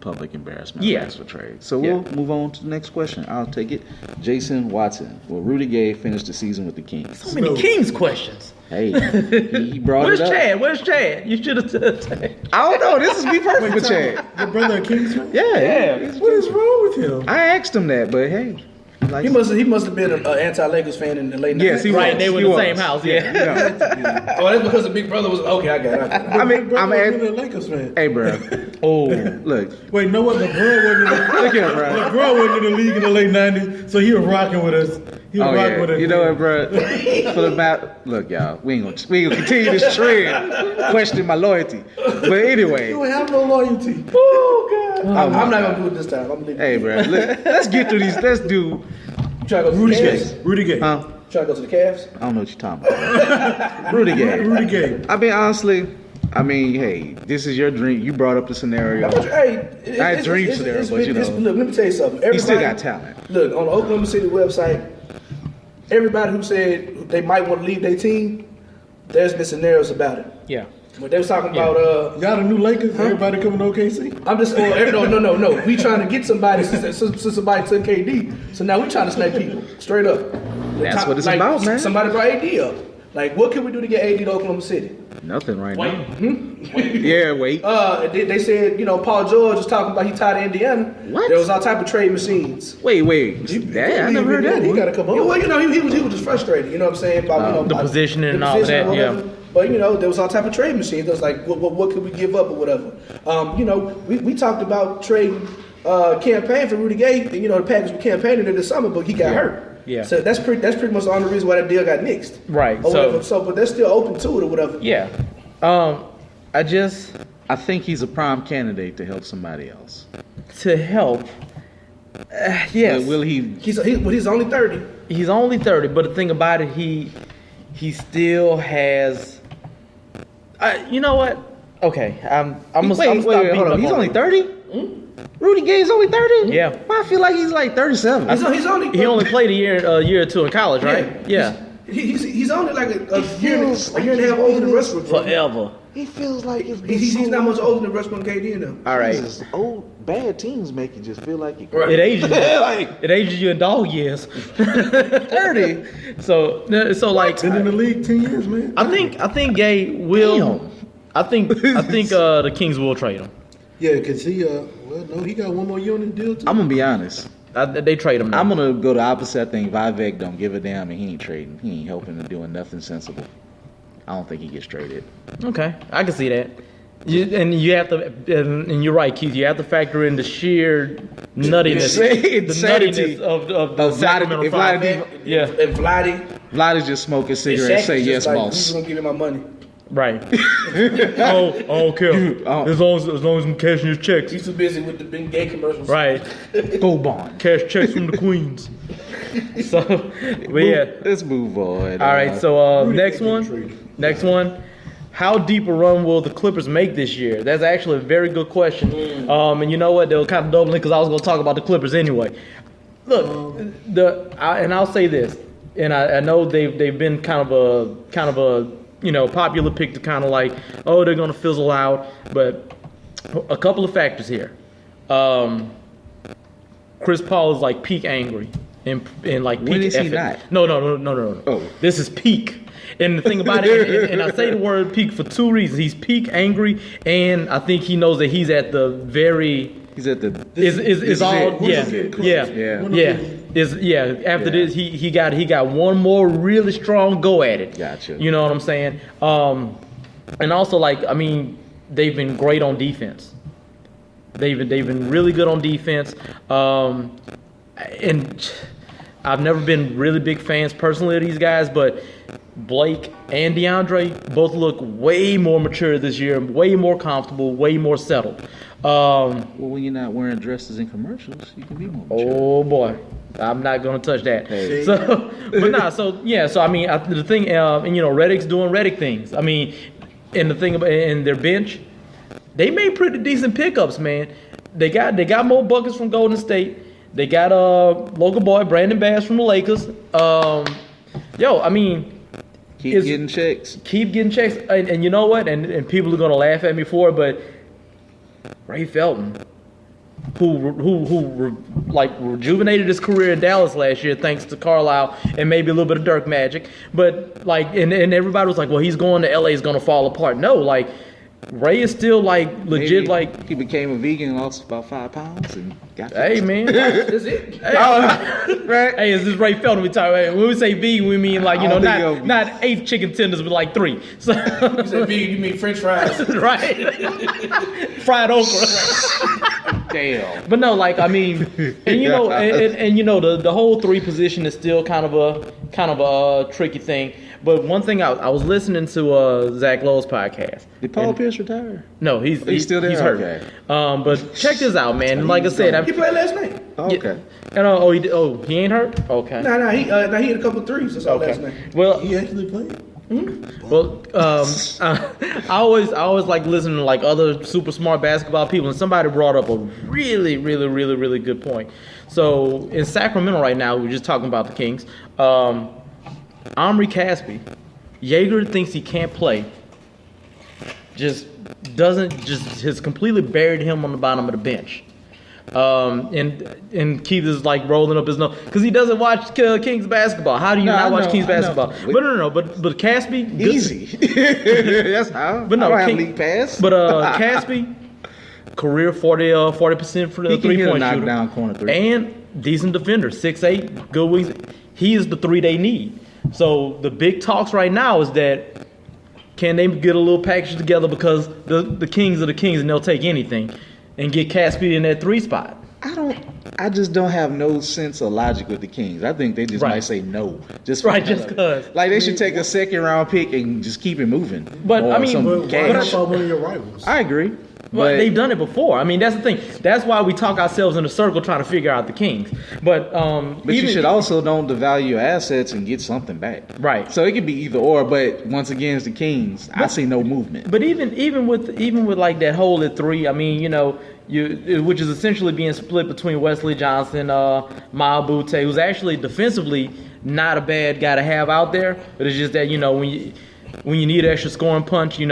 public embarrassment of extra trade. So we'll move on to the next question. I'll take it. Jason Watson. Will Rudy Gay finish the season with the Kings? So many Kings questions. Hey, he brought Where's it up. Chad? Where's Chad? You should have said Chad. I don't know. This is be perfect for Chad. Your brother a Kingsman? Yeah. What is wrong with him? I asked him that, but hey. Like, He must have been an anti-Lakers fan in the late 90s. Yes, he Right, was. they were He in the was. same house. Yeah. Oh, that's because the big brother was okay. I got it. I mean, I'm Brother was asking. a Lakers fan. Hey, bro. Oh. Look. Wait, no what? LeBron wasn't in the Look here, bro. LeBron wasn't in the league in the late '90s, so he was rocking with us. He was Oh rocking yeah. with us. You know what, bro? For the map. Look, y'all. We ain't gonna continue this trend. Question my loyalty. But anyway. You don't have no loyalty. Oh God! I'm not gonna do it this time. I'm leaving. Hey, bro. Let's get through these. Let's do. You try to go to Rudy the Gay. Cavs? Rudy Gay. Huh? Try to go to the Cavs? I don't know what you're talking about. Rudy Gay. Rudy Gay. I mean, honestly. I mean, hey, this is your dream. You brought up the scenario. Hey, I had dreams there, but you know. Look, let me tell you something. He still got talent. Look, on the Oklahoma City website, everybody who said they might want to leave their team, there's been scenarios about it. Yeah. When they was talking about, Y'all the new Lakers? Everybody coming to OKC? I'm just, no. We trying to get somebody since somebody took KD. So now we trying to snake people, straight up. That's what it's about, man. Somebody brought AD up. Like, what can we do to get AD to Oklahoma City? Nothing right Wait. now. Yeah, wait. They said, Paul George was talking about he tied to Indiana. What? There was all type of trade machines. Wait. That I never heard that. He one. got to come on. Well, he was just frustrated. You know what I'm saying? About, The about positioning and all position that, or yeah. whatever. But there was all type of trade machines. It was like, what could we give up or whatever? We talked about trading campaign for Rudy Gay. And, the Packers were campaigning in the summer, but he got hurt. Yeah. So that's pretty much the only reason why that deal got nixed. Right, Or so- whatever. So, but they're still open to it or whatever. Yeah. I think he's a prime candidate to help somebody else. To help. Yes. But will he? He's only 30. He's only 30, but the thing about it, he still has. You know what? Okay, I'm gonna stop Wait, hold beating on. up He's on only him. 30? Rudy Gay's only 30? Yeah. Why I feel like he's like 37. He's only. He only played a year or two in college, right? Yeah. He's only like a year and a half older than Westbrook. Forever. He feels like it's He's not much older than Westbrook and KD now. All right. Jesus, old bad teams make you just feel like you're Right. It ages you. like It ages you in dog years. 30. So like, Been in the league 10 years, man. I think Gay will. Damn. I think the Kings will trade him. Yeah, because he got one more year on the deal, too. I'm gonna be honest. They trade him now. I'm gonna go the opposite. I think Vivek don't give a damn and he ain't trading. He ain't helping and doing nothing sensible. I don't think he gets traded. Okay, I can see that. You have to, and you're right, Keith. You have to factor in the sheer nuttiness, the nuttiness of the Sacramento Fire. Yeah, And Vladdy's just smoking cigarettes. Say yes, boss. Who's gonna give me my money? right. I don't care. As long as I'm cashing his checks. He's too busy with the big gay commercials. Right. Go bond. Cash checks from the Queens. So, but yeah. Let's move on. All right. So next one. How deep a run will the Clippers make this year? That's actually a very good question. And you know what? They were kind of doubling because I was going to talk about the Clippers anyway. Look, and I'll say this, and I know they've been kind of a popular pick to kind of like, oh, they're going to fizzle out. But a couple of factors here. Chris Paul is like peak angry and like peak. When is he effort. not? No. Oh. This is peak. And the thing about it, and I say the word peak for two reasons. He's peak angry, and I think he knows that he's at the very. He's at the. Is all yeah. After this, he got one more really strong go at it. Gotcha. You know what I'm saying? And also they've been great on defense. They've been really good on defense. And I've never been really big fans personally of these guys, but Blake and DeAndre both look way more mature this year, way more comfortable, way more settled. Well, when you're not wearing dresses in commercials, you can be more mature. Oh boy, I'm not gonna touch that. Hey. So, but nah. So yeah. So the thing, Redick's doing Redick things. And the thing about in their bench, they made pretty decent pickups, man. They got more buckets from Golden State. They got local boy Brandon Bass from the Lakers. Keep getting checks. Keep getting checks. And you know what? And people are gonna laugh at me for it, but Ray Felton, who rejuvenated his career in Dallas last year thanks to Carlisle and maybe a little bit of Dirk magic, but and everybody was like, well, he's going to LA, is gonna fall apart. No, Ray is still legit. Maybe he became a vegan and lost about 5 pounds and got. Hey man, That's it. hey, right. hey, is this Ray Felton we talk about? When we say vegan, we mean not 8 chicken tenders, but 3. So You said vegan, you mean French fries. right, fried okra. Damn. But no, the whole 3 position is still kind of a tricky thing. But one thing I was listening to Zach Lowe's podcast. Did Paul Pierce retire? No, he's still there. He's hurt. Okay. But check this out, man. Like I said, He played last night. Okay. And he ain't hurt. Okay. Nah, he hit a couple threes. That's all last night. Well, He actually played. Well, I always like listening to other super smart basketball people, and somebody brought up a really, really, really, really good point. So in Sacramento right now, we're just talking about the Kings. Omri Caspi, Jaeger thinks he can't play. Has completely buried him on the bottom of the bench. And Keith is rolling up his nose because he doesn't watch Kings basketball. How do you not watch Kings basketball? But no. But Caspi, Easy. That's how. But no, I don't have league pass. But Caspi, career 40% for the 3-point shooter, knockdown corner 3, and decent defender, 6'8", good wings. He is the 3 they need. So the big talks right now is that can they get a little package together because the Kings are the Kings and they'll take anything. And get Caspi in that 3 spot. I just don't have no sense of logic with the Kings. I think they just might say no. Just because. They should take a 2nd round pick and just keep it moving. But or I mean, some Why cash. not one of your rivals? I agree. Well, they've done it before. I mean, that's the thing. That's why we talk ourselves in a circle trying to figure out the Kings. But you should also don't devalue your assets and get something back. Right. So it could be either or. But once again, it's the Kings. I see no movement. But even with that hole at 3, I mean, which is essentially being split between Wesley Johnson, Ma Bute, who's actually defensively not a bad guy to have out there. But it's just that when you need an extra scoring punch, he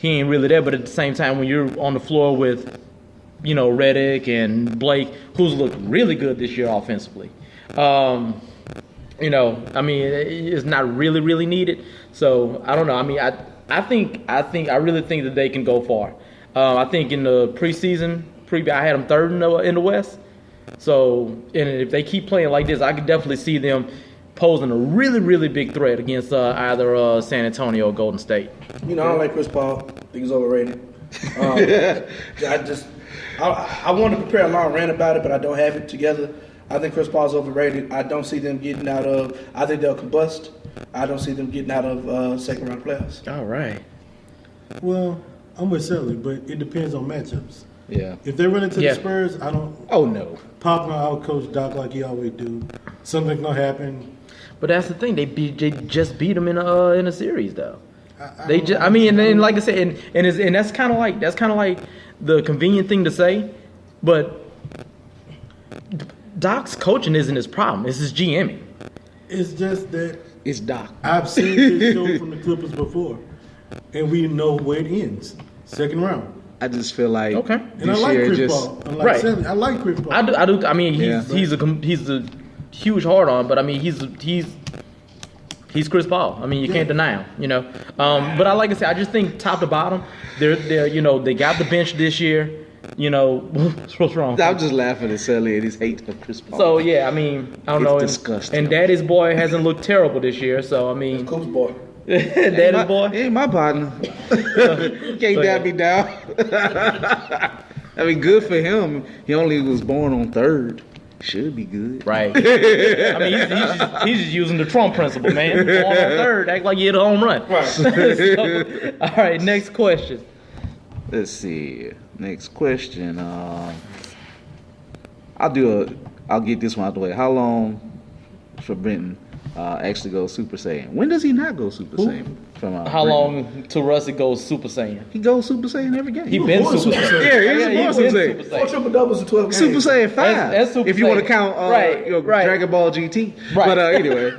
ain't really there. But at the same time, when you're on the floor with, Redick and Blake, who's looked really good this year offensively, it's not really, really needed. So I don't know. I mean, I really think that they can go far. I think in the preseason, I had them 3rd in the West. So, and if they keep playing like this, I could definitely see them posing a really, really big threat against either San Antonio or Golden State. You know, I don't like Chris Paul. I think he's overrated. I want to prepare a long rant about it, but I don't have it together. I think Chris Paul's overrated. I don't see them getting out of. I think they'll combust. I don't see them getting out of second round playoffs. All right. Well, I'm with Sally, but it depends on matchups. Yeah. If they run into Yeah. the Spurs, I don't. Oh no. Pop gonna out coach Doc like he always do. Something's gonna happen. But that's the thing. They just beat them in a series though. I mean, and then like I said, and that's kind of like the convenient thing to say, but Doc's coaching isn't his problem. It's his GMing. It's just that It's Doc. I've seen this show from the Clippers before, and we know where it ends. Second round. I just feel like Okay. And I this like year Chris just Paul. Unlike Right. Sally, I like Chris Paul. I do. I mean, Yeah. he's a huge hard on, but I mean, he's Chris Paul. I mean, you can't deny him, you know. But I like I said, I just think top to bottom, they're you know, they got the bench this year. You know, what's wrong? I'm just laughing at Sally and his hate of Chris Paul. So yeah, I mean, I don't It's know. disgusting. And Daddy's boy hasn't looked terrible this year. So I mean, Coop's boy. Daddy's boy. He ain't my partner. Can't yeah. dab me down. I mean, good for him. He only was born on third. Should be good. Right. I mean, he's just using the Trump principle, man. Going on third, act like you hit a home run. Right. So, all right, next question. Let's see. Next question. I'll get this one out the way. How long for Brenton actually go Super Saiyan? When does he not go Super Saiyan? From How Brenton? long till Rusty goes Super Saiyan? He goes Super Saiyan every game. He been born Super Super Saiyan. Saiyan. Yeah, he's born Super Saiyan. Four triple doubles in 12 games. Super Saiyan 5. That's Super if you want to Saiyan. count Right, your right. Dragon Ball GT. Right. But anyway,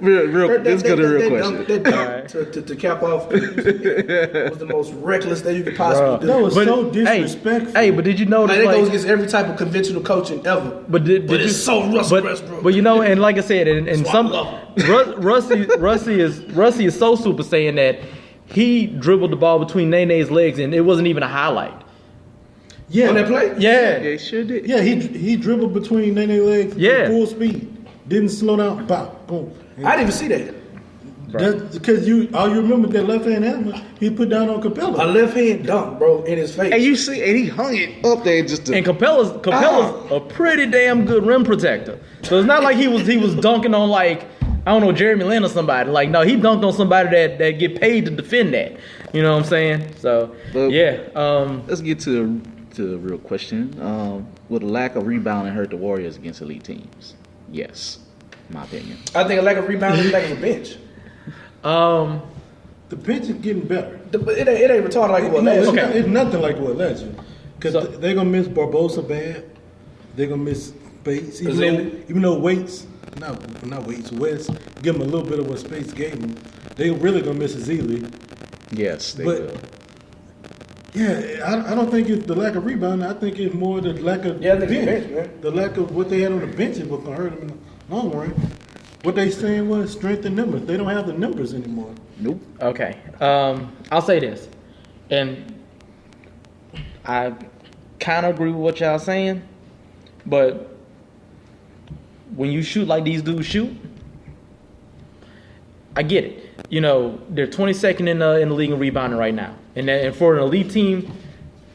let's go to the real question. To cap off, it was the most reckless thing you could possibly do. That was But- so disrespectful. Hey, but did you know Like, that? that goes Like, against every type of conventional coaching ever. but But it's so Russell Westbrook. But you know, and like I said, and That's why I some love Rusty is so Super Saiyan that he dribbled the ball between Nene's legs, and it wasn't even a highlight. yeah, On that play? Yeah. Yeah, he sure did. yeah, he dribbled between Nene legs Yeah. at full speed. Didn't slow down. Pop, boom. I didn't even see that. Just because all you remember that left hand hammer he put down on Capella. A left hand dunk, bro, in his face. And you see, and he hung it up there just to. And Capella's a pretty damn good rim protector. So it's not like he was dunking on like, I don't know, Jeremy Lin or somebody. Like, no, he dunked on somebody that get paid to defend that. You know what I'm saying? So But- yeah. Let's get to the real question. Would a lack of rebounding hurt the Warriors against elite teams? Yes, in my opinion. I think a lack of rebounding is a lack of a bench. The bench is getting better. But it ain't retarded like it was No, last it's, year. not, it's nothing like what last year. Because So- they're gonna miss Barbosa bad. They're gonna miss Bates. Really? Even though Waits, not Waits, West, give them a little bit of what Space gave them. They really gonna miss Azili. Yes, they But- will. Yeah, I don't think it's the lack of rebound. I think it's more the lack of Yeah, I think it's bench, man. The lack of what they had on the bench is what's gonna hurt them in the long run. What they saying was strength in numbers. They don't have the numbers anymore. Nope. Okay. I'll say this, and I kind of agree with what y'all saying, but when you shoot like these dudes shoot, I get it. You know, they're 22nd in the league in rebounding right now, and for an elite team,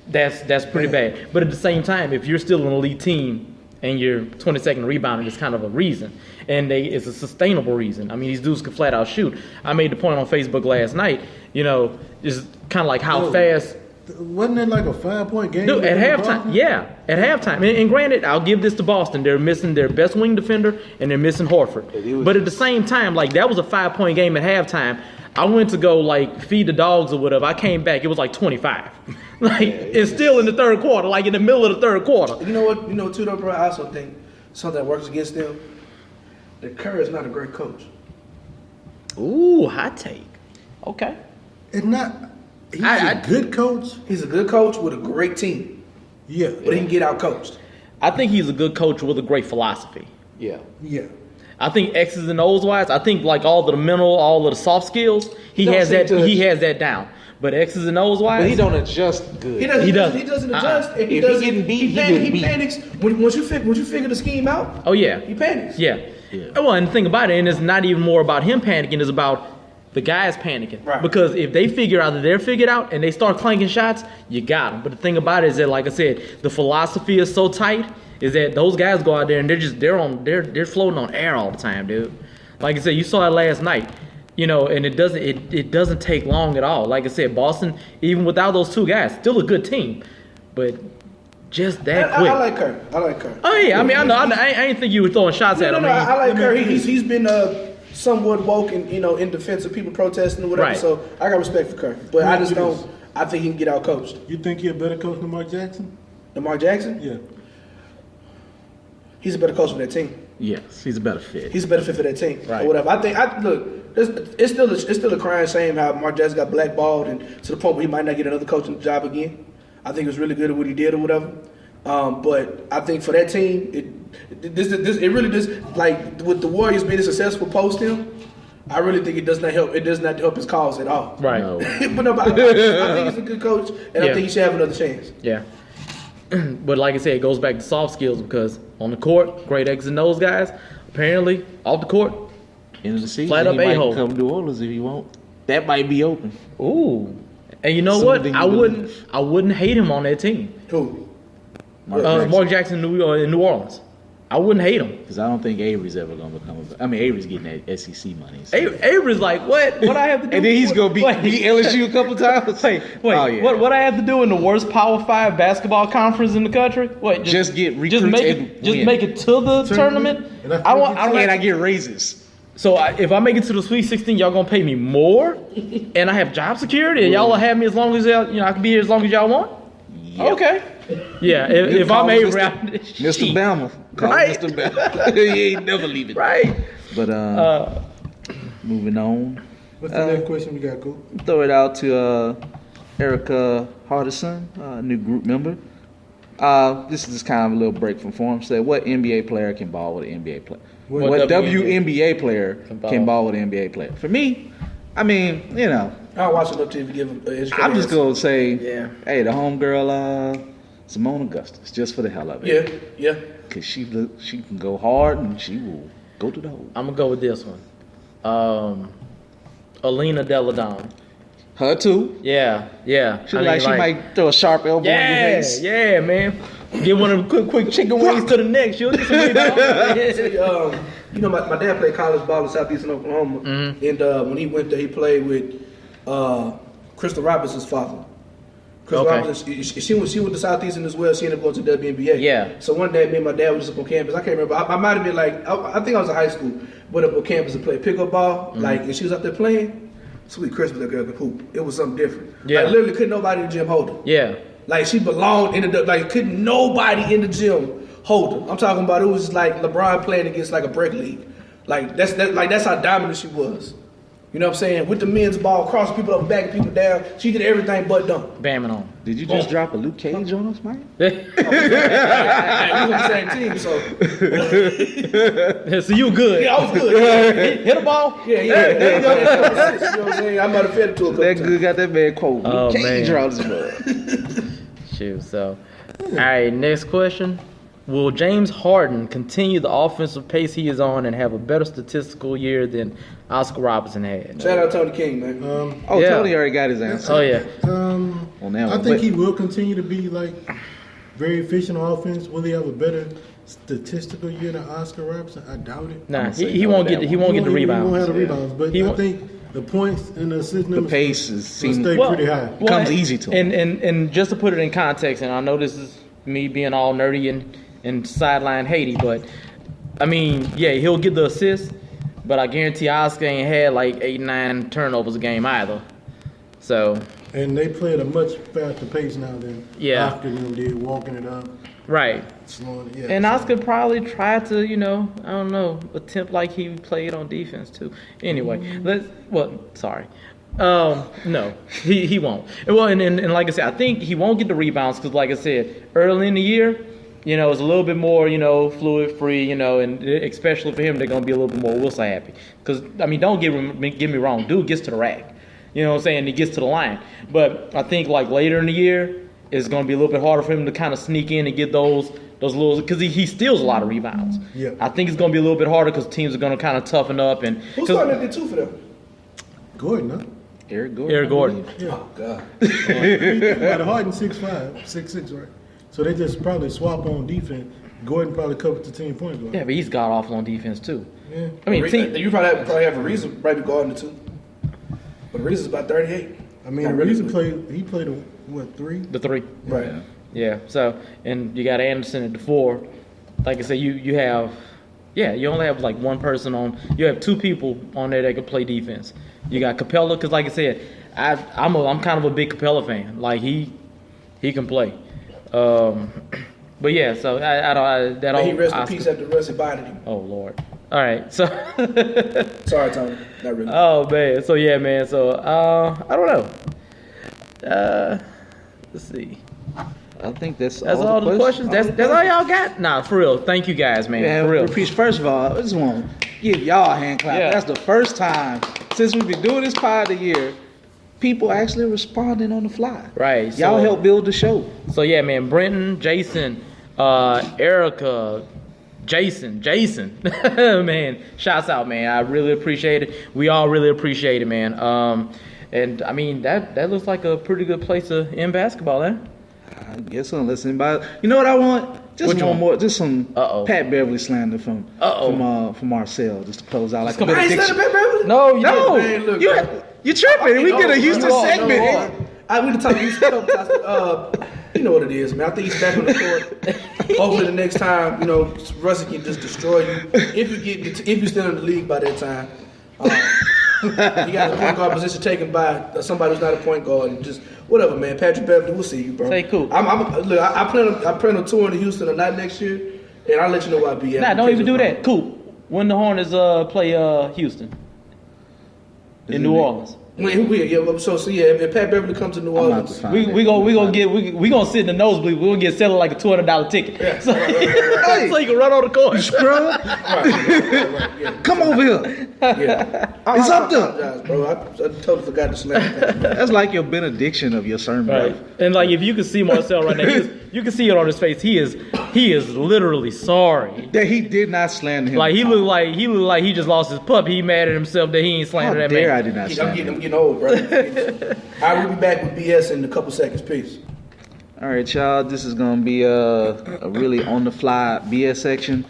that's pretty bad. But at the same time, if you're still an elite team and you're 22nd rebounding, it's kind of a reason, and it's a sustainable reason. I mean, these dudes can flat out shoot. I made the point on Facebook last night. You know, just kind of like how Oh. fast. Wasn't it like a 5-point game? Dude, at against halftime, Boston? yeah, at halftime. And granted, I'll give this to Boston. They're missing their best wing defender, and they're missing Horford. But at the same time, like, that was a 5-point game at halftime. I went to go, like, feed the dogs or whatever. I came back, it was like 25. Like, it's still in the third quarter, like in the middle of the third quarter. You know what? You know, too, though, bro, I also think something that works against them, that Curry is not a great coach. Ooh, hot take. Okay. It's not. He's I- a good coach. He's a good coach with a great team, Yeah. but he can get out coached. I think he's a good coach with a great philosophy. Yeah. Yeah. I think X's and O's wise, I think like all of the mental, all of the soft skills, he Don't has seem that. to- He has that down. But X's and O's wise, But he don't adjust good. He doesn't. He doesn't. He doesn't Uh-uh. adjust. And If he getting beat, he getting he beat. panics. Once you figure the scheme out, Oh yeah, he panics. yeah. Yeah. Well, and the thing about it, and it's not even more about him panicking, it's about the guys panicking. Right. Because if they figure out that they're figured out and they start clanking shots, you got them. But the thing about it is that, like I said, the philosophy is so tight is that those guys go out there and they're floating on air all the time, dude. Like I said, you saw it last night. You know, and it doesn't take long at all. Like I said, Boston, even without those two guys, still a good team, but just that quick. I like Kerr. Oh yeah, I mean, I know. I ain't think you were throwing shots at him. I like Kerr. He's been somewhat woke and in defense of people protesting or whatever. Right. So I got respect for Kerr, but I just don't. I think he can get out coached. You think he's a better coach than Mark Jackson? Lamar Jackson? Yeah. He's a better coach for that team. Yes, he's a better fit. He's a better fit for that team, Right. or whatever. Look. It's still a crying shame how Mark Jackson got blackballed and to the point where he might not get another coaching job again. I think it was really good at what he did or whatever. But I think for that team, it really does, like with the Warriors being successful post him. I really think it does not help. It does not help his cause at all. Right. No. But no, I think he's a good coach, and Yeah. I think he should have another chance. Yeah. But like I said, it goes back to soft skills because on the court, great X's and O's guys. Apparently, off the court, End of the season, Flat up he might a-hole. come to New Orleans if he won't. That might be open. ooh. And you know Sooner what? than you I wouldn't believe. hate him on that team. Who? Mark Jackson in New Orleans. I wouldn't hate him. Because I don't think Avery's ever going to become a... I mean, Avery's getting that SEC money. So. Avery's like, what? What I have to do? And then he's going to Wait. beat LSU a couple times. Wait. Oh, yeah. What I have to do in the worst Power 5 basketball conference in the country? What? Just get recruits just make and it, just win. make it to the tournament. And I want. I don't. And I get raises. So if I make it to the Sweet 16, y'all gonna pay me more, and I have job security, and y'all will have me as long as I can be here as long as y'all want. Yep. Okay. Yeah. If I'm Call Avery, Mr. Bama. Call Right. Mr. Bama. He ain't never leaving. right? But moving on. What's the next question we got, Cool? Throw it out to Erica Hardison, new group member. This is just kind of a little break from form. Said, what NBA player can ball with an NBA player? What WNBA player can ball with an NBA player? For me, I mean, I don't watch enough TV to give him educated I'm just answer. going to say, Yeah. hey, the homegirl, Simone Augustus, just for the hell of it. Yeah. Because she can go hard and she will go to the hole. I'm gonna go with this one. Alina Deladon. Her too. Yeah. She might throw a sharp elbow in your face. Yeah, man. Get one of them quick chicken wings to the neck. She'll get some rebounds. My dad played college ball in Southeastern Oklahoma, Mm-hmm. and when he went there, he played with Crystal Robinson's father. Crystal Okay. Robinson, she went to Southeastern as well. She ended up going to WNBA. Yeah. So one day, me and my dad was just up on campus. I can't remember. I might have been like, I think I was in high school, but up on campus to play pickup ball. Mm-hmm. And she was out there playing. Sweet Christmas, that girl could hoop. It was something different. Yeah. Literally couldn't nobody in the gym hold her. Yeah. Like she belonged in the couldn't nobody in the gym hold her. I'm talking about it was like LeBron playing against like a break league. Like that's how dominant she was. You know what I'm saying? With the men's ball, crossing people up, backing people down. She did everything but dunk. Bamming on. Did you just drop a Luke Cage on us, man? We was on the same team, so So you good? yeah, I was good. Hit a ball? Yeah. You know what I'm saying? I might have fed it to a couple That times. good got that man quote. Oh, Luke Cage man. draws his blood. Shoot. So, all right. Next question. Will James Harden continue the offensive pace he is on and have a better statistical year than Oscar Robertson had? Shout out Tony King, man. Yeah. Tony already got his answer. Oh yeah. On that I one. think But- he will continue to be like very efficient on offense. Will he have a better statistical year than Oscar Robertson? I doubt it. Nah, gonna say he no won't to get that he one. won't get the He rebounds. won't have the rebounds, but He I won't- think the points and the assist numbers pace will seems- stay pretty high. Comes easy to him. And just to put it in context, and I know this is me being all nerdy and sideline Haiti, but I mean, yeah, he'll get the assist, but I guarantee Oscar ain't had like 8-9 turnovers a game either. So And they play at a much faster pace now than Yeah. Oscar and them did, walking it up, right. slowing it. Yeah, And so- Oscar probably tried to, I don't know, attempt like he played on defense too. Anyway, no, he won't. Well, and like I said, I think he won't get the rebounds because, like I said, early in the year, it's a little bit more, fluid, free, and especially for him, they're gonna be a little bit more Wilson happy. Because I mean, don't get me wrong, dude gets to the rack, you know what I'm saying? He gets to the line, but I think like later in the year, it's gonna be a little bit harder for him to kind of sneak in and get those those little, because he steals a lot of rebounds. Yeah. I think it's going to be a little bit harder because teams are going to kind of toughen up. And Who's starting at the 2 for them? Gordon, huh? Eric Gordon. Eric Gordon. Yeah. Oh God. But Harden 6'5", 6'6", right? So they just probably swap on defense. Gordon probably covered the team point guard. Yeah, but he's god awful on defense too. Yeah. I mean, You probably have a reason maybe guarding the 2. But the reason's about 38. I mean, Not the really. reason he played a, what, 3? The 3. Right. Yeah. So, and you got Anderson at the 4. Like I said, you have, you only have like one person on. You have 2 people on there that can play defense. You got Capella, because like I said, I'm kind of a big Capella fan. Like he can play. But yeah, so May he rest in peace after the rest of body. Oh Lord. All right, so. Sorry, Tony. Not really. Oh man, so yeah, man. So I don't know. Let's see. I think that's All the questions. That's all y'all got. Nah, for real. Thank you guys, man. Yeah, for real. First of all, I just want to give y'all a hand clap. Yeah. That's the first time since we've been doing this pod of the year, people actually responding on the fly. Right. Y'all so, help build the show. So yeah, man. Brenton, Jason, Erica, Jason, man. Shouts out, man. I really appreciate it. We all really appreciate it, man. And I mean that looks like a pretty good place to end basketball, eh? I guess I'm listening. But you know what I want? Just Which one one? more. Just some Uh-oh. Pat Beverly slander from Marcel, just to close out like a I ain't said benediction. the Pat Beverly. No, you No, Man, look, you tripping. We get a Houston segment. We can talk Houston a couple times. You know what it is, man. I think he's back on the court. Hopefully the next time, Russell can just destroy you. If you still in the league by that time. You got the point guard position taken by somebody who's not a point guard. And just whatever, man. Patrick Beverly, we'll see you, bro. Say cool. I plan on touring to Houston or not next year, and I'll let you know where I'll be at. Nah, don't even do that. Cool. When the Hornets play Houston in New Orleans. So if Pat Beverly comes to New I'm about Orleans, to find We it. gonna sit in the nosebleed. We gonna get settled like a $200 ticket. Yeah. So, Hey. so you can run on the court. Scrub, right, yeah. come over here. Yeah. It's up there. apologize, bro. I totally forgot to slam that. That's like your benediction of your sermon. Right. And like if you can see Marcel right now, you can see it on his face. He is literally sorry. That he did not slander him. Like he looked like he just lost his pup. He mad at himself that he ain't How slandered that dare man. I did not I'm slander him. getting old, bro. I will be back with BS in a couple seconds. Peace. All right, y'all. This is gonna be a really on the fly BS section.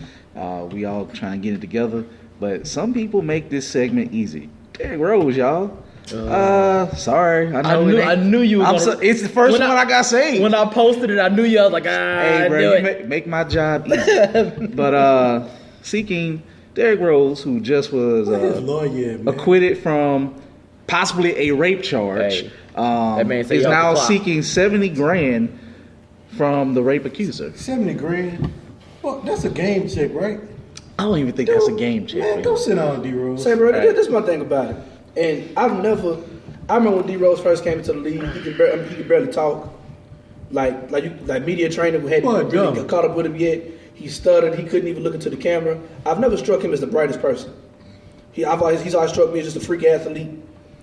We all trying to get it together, but some people make this segment easy. Derrick Rose, y'all. Sorry, I knew you were gonna, it's the first one I got saved. When I posted it, I knew you. I was like, Hey, I bro, knew you it. make my job easy. But seeking Derrick Rose, who just was lawyer, man. acquitted from possibly a rape charge, Hey, that man say is he off the now clock. seeking $70,000 from the rape accuser. $70,000. Well, that's a game check, right? I don't even think that's a game check. Man, man. don't sit down, D Rose. Say, bro, Right. this is my thing about it. And I remember when D Rose first came into the league, he could barely talk. Like media trainer who hadn't Boy, really dumb. got caught up with him yet. He stuttered. He couldn't even look into the camera. I've never struck him as the brightest person. He's always struck me as just a freak athlete.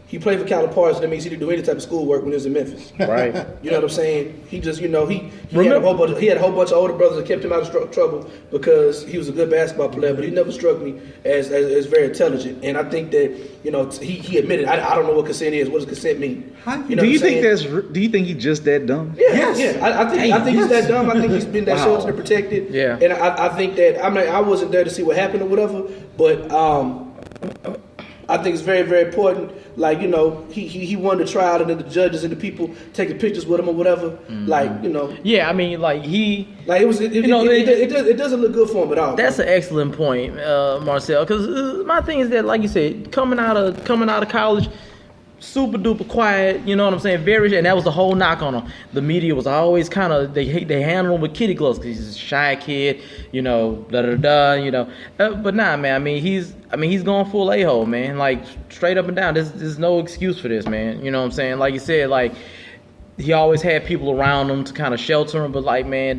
He played for Calipari, so that means he didn't do any type of schoolwork when he was in Memphis. Right. You know what I'm saying? He just, he had a whole bunch of older brothers that kept him out of trouble because he was a good basketball player, but he never struck me as very intelligent. And I think that, he admitted, I don't know what consent is. What does consent mean? You know Do you what I'm think saying? do you think he's just that dumb? Yeah, Yes. yeah. I think he's that dumb. I think he's been that Wow. sheltered and protected. Yeah. And I think that I wasn't there to see what happened or whatever, but I think it's very, very important. Like, he won the trial, and then the judges and the people taking pictures with him or whatever. Like, Yeah, I mean, like like it doesn't look good for him at all. that's an excellent point, Marcel. Because my thing is that, like you said, coming out of college, super duper quiet. You know what I'm saying? And that was the whole knock on him. The media was always kind of they handle him with kitty gloves because he's a shy kid. But nah, man. I mean, he's going full a-hole, man. Like straight up and down. There's no excuse for this, man. You know what I'm saying? Like you said, like he always had people around him to kind of shelter him. But like, man,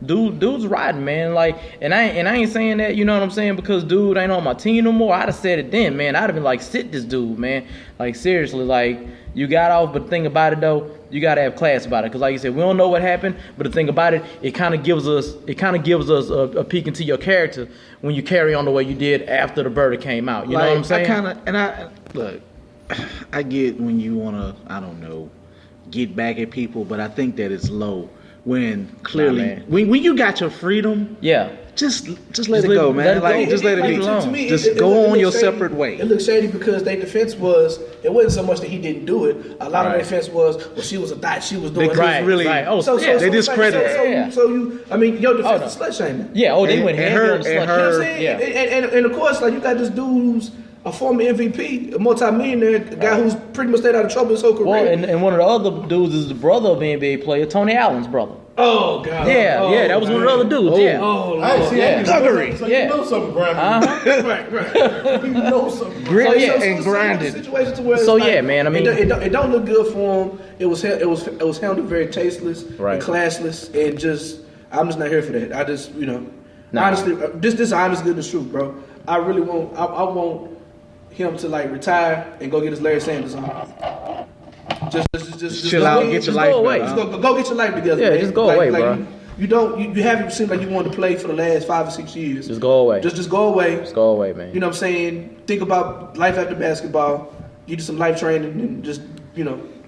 dude's riding, man. Like, and I ain't saying that, you know what I'm saying, because dude ain't on my team no more. I'd have said it then, man. I'd have been like, sit this dude, man. Like, seriously, like, you got off, but the thing about it though, you gotta have class about it, because like you said, we don't know what happened, but the thing about it, it kind of gives us a peek into your character when you carry on the way you did after the verdict came out. You know what I'm saying? Look, I get when you wanna, I don't know, get back at people, but I think that it's low when clearly when you got your freedom. Yeah. Just let it go, man. Just let it be. To me, just go on your shady. separate way. It looks shady because their defense was, it wasn't so much that he didn't do it. A lot of their defense was, well, she was a thot, she was doing it. Right. Oh, they discredit. So you, I mean, your defense is slut shaming. Yeah. Oh, they went heavy on the slut. You know what I'm saying? Yeah. And of course, like, you got this dude who's a former MVP, a multi-millionaire, a guy who's pretty much stayed out of trouble his whole career. Well, and one of the other dudes is the brother of the NBA player, Tony Allen's brother. Oh God! Yeah, that was one of the other dudes. Yeah. Oh, I see. Yeah. Thuggery. So Yeah. you know something, Brian. right. You know something. Gritty So and grinded. Situation to where it's So, like, yeah, man, I mean- it don't look good for him. It was handled very tasteless, Right. and classless, and I'm just not here for that. I just, Nah. honestly, this is honest goodness truth, bro. I really want, I want him to like retire and go get his Larry Sanders on. Just Chill out, get your life go away. back. Just go get your life together. Yeah, man. just go away, bro. You haven't seemed like you wanted to play for the last 5 or 6 years. Just go away. Just go away. Just go away, man. You know what I'm saying? Think about life after basketball. You do some life training and just,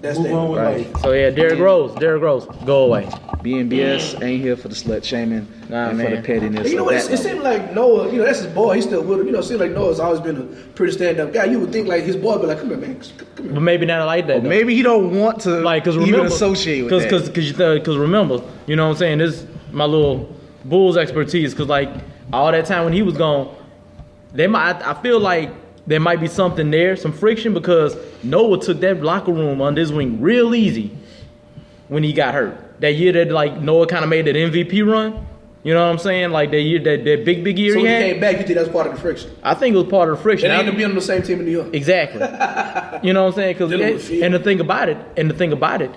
that's Move on with Right. life. So yeah, Derrick Rose, go away. BNBS ain't here for the slut shaming Nah, and for man. the pettiness. You know of what? that It seemed like Noah, that's his boy. He's still with him. It seems like Noah's always been a pretty stand-up guy. You would think like his boy would be like, come here, man. Come here. But maybe not like that. level. Maybe he don't want to Cause even remember, associate with that. Because remember, you know what I'm saying? This is my little Bulls expertise. Because like all that time when he was gone, I feel like there might be something there, some friction, because Noah took that locker room under his wing real easy when he got hurt. That year that like Noah kind of made that MVP run. You know what I'm saying? Like that year, that big year So he when had. he came back, you think that's part of the friction? I think it was part of the friction. They ended up being on the same team in New York. Exactly. You know what I'm saying? Dealing with fear. And the thing about it,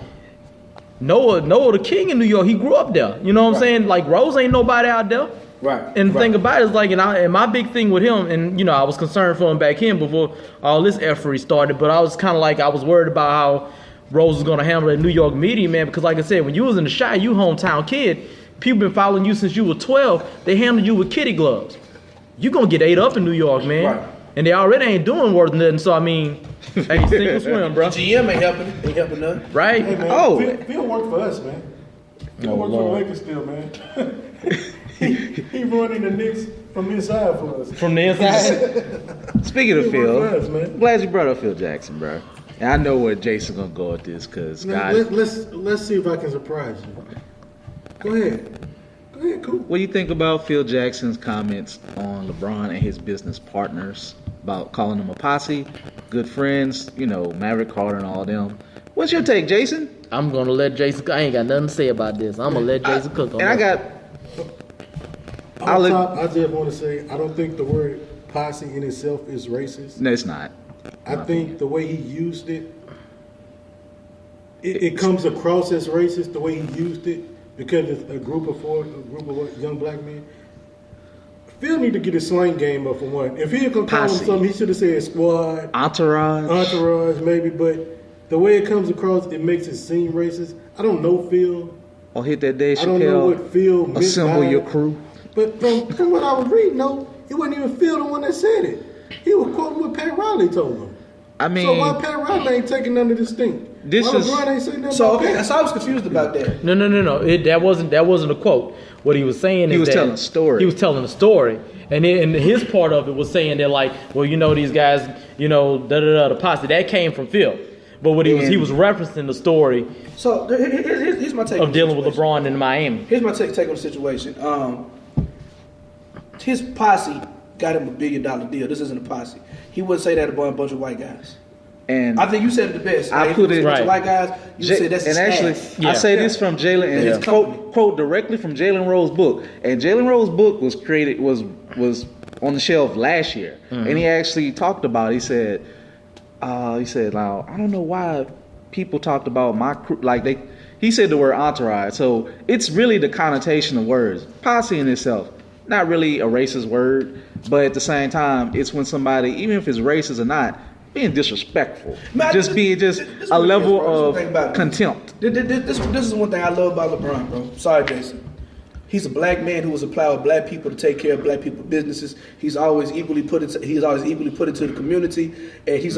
Noah the king in New York, he grew up there. You know what I'm saying? Like Rose ain't nobody out there. Right. And the thing about it is like, and my big thing with him, and I was concerned for him back in before all this effery started, but I was kind of like, I was worried about how Rose was going to handle the New York media, man, because like I said, when you was in the Chi, you hometown kid, people been following you since you were 12, they handled you with kitty gloves. You going to get ate up in New York, man. Right. And they already ain't doing worth nothing, so I mean, hey, sink or swim, bro. GM ain't helping none. Right? Hey, man, Oh. Phil worked for us, man. Phil Oh, worked for the Lord. Lakers still, man. he running the Knicks from inside for us. From the inside. Speaking of He Phil, worked for us, man. I'm glad you brought up Phil Jackson, bro. And I know where Jason gonna go with this, because Now, guys, let's see if I can surprise you. Go ahead, cool. what do you think about Phil Jackson's comments on LeBron and his business partners about calling them a posse, good friends, Maverick Carter and all them? What's your take, Jason? I'm going to let Jason, I ain't got nothing to say about this. I'm going to let Jason cook on And I this. got On top, I just want to say I don't think the word posse in itself is racist. no, it's not. I think the way he used it, it comes across as racist the way he used it because it's a group of young black men. Phil need to get his slang game up for one. If he had come call him Posse. something, he should have said squad, Entourage. maybe. But the way it comes across, it makes it seem racist. I don't know Phil. Or hit that Dave I don't know what Chappelle. Phil meant Assemble by your it. crew. But from what I was reading, no, it wasn't even Phil the one that said it. He was quoting what Pat Riley told him. I mean, So why Pat Riley ain't taking none of this thing? This why is- LeBron ain't saying nothing So about okay, Pat? so I was confused about that. No. That wasn't a quote. What he was saying is He was that telling a story. He was telling a story, and his part of it was saying that like, well, these guys, the posse that came from Phil, but what he was referencing the story So here's my take of on the dealing with situation. LeBron in Miami. Here's my take on the situation. His posse got him $1 billion deal. This isn't a posse. He wouldn't say that about a bunch of white guys. and I think you said it the best. I Like, put if it- was a bunch of Right. white guys. You said that's his and actually, staff. Yeah. I say this from Jalen, and Yeah. it's quote directly from Jalen Rose's book. And Jalen Rose's book was created was on the shelf last year, and he actually talked about it. He said, "Now I don't know why people talked about my crew, like he said the word entourage. So it's really the connotation of words. Posse in itself, not really a racist word, but at the same time, it's when somebody, even if it's racist or not, being disrespectful, just being just a level of contempt. This is one thing I love about LeBron, bro. Sorry, Jason. He's a black man who was applied with black people to take care of black people's businesses. He's always equally put into the community, and he's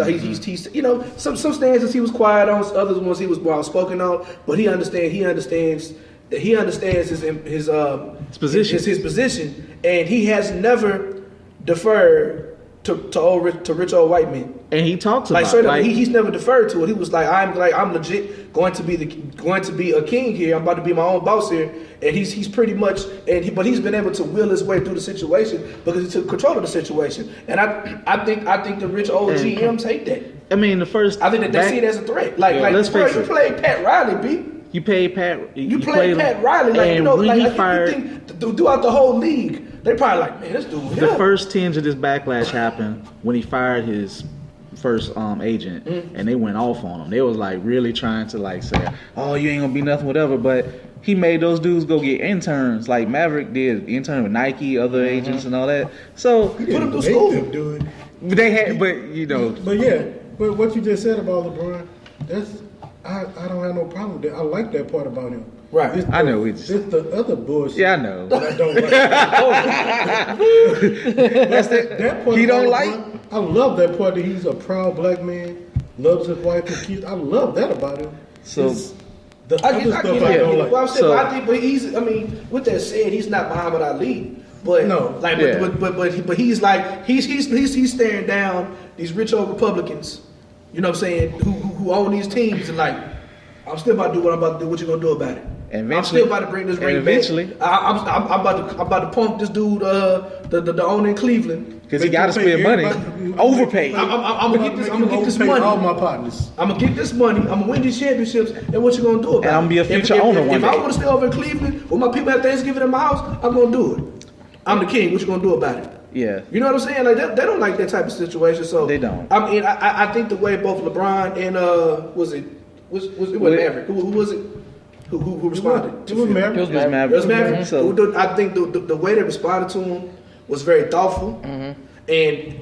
you know, some stances he was quiet on, other ones he was more outspoken on, but he understands his position, and he has never deferred to rich old white men. And he talks like about like he's never deferred to it. He was like, I'm legit going to be a king here. I'm about to be my own boss here. And he's pretty much but he's been able to will his way through the situation because he took control of the situation. And I think the rich old GMs hate that. I mean, I think that they see it as a threat. Let's face it. You played Pat Riley, B. You played Pat. You played Pat Riley, like, you know, like you think throughout the whole league, they probably like, man, this dude. The first tinge of this backlash happened when he fired his first agent, and they went off on him. They was like really trying to like say, "Oh, you ain't gonna be nothing, whatever." But he made those dudes go get interns, like Maverick did, intern with Nike, other agents, and all that. So put them through school. Do it. They had, but you know. But what you just said about LeBron, I don't have no problem with that. I like that part about him. Right. I know it's the other bullshit. Yeah, I know. That I don't like. That's that part. He don't like. I love that part that he's a proud black man, loves his wife and kids. I love that about him. So the other stuff I don't like. Well, I'm saying, I think, but he's. I mean, with that said, he's not Muhammad Ali. But no, like, but he's like he's staring down these rich old Republicans. You know what I'm saying? Who own these teams and like, I'm still about to do what I'm about to do. What you gonna do about it? I'm still about to bring this ring back. I'm about to pump this dude, the owner in Cleveland, because he got to spend money, overpay. I'm gonna get this money. All my partners. I'm gonna get this money. I'm gonna win these championships. And what you gonna do about it? And I'm gonna be a future owner one day. If I want to stay over in Cleveland with my people at Thanksgiving in my house, I'm gonna do it. I'm the king. What you gonna do about it? Yeah. You know what I'm saying? Like they don't like that type of situation. So they don't. I mean, I think the way both LeBron and was it Maverick? Who was it? Who responded? It was Maverick. It was Maverick. It was Maverick. So I think the way they responded to him was very thoughtful, and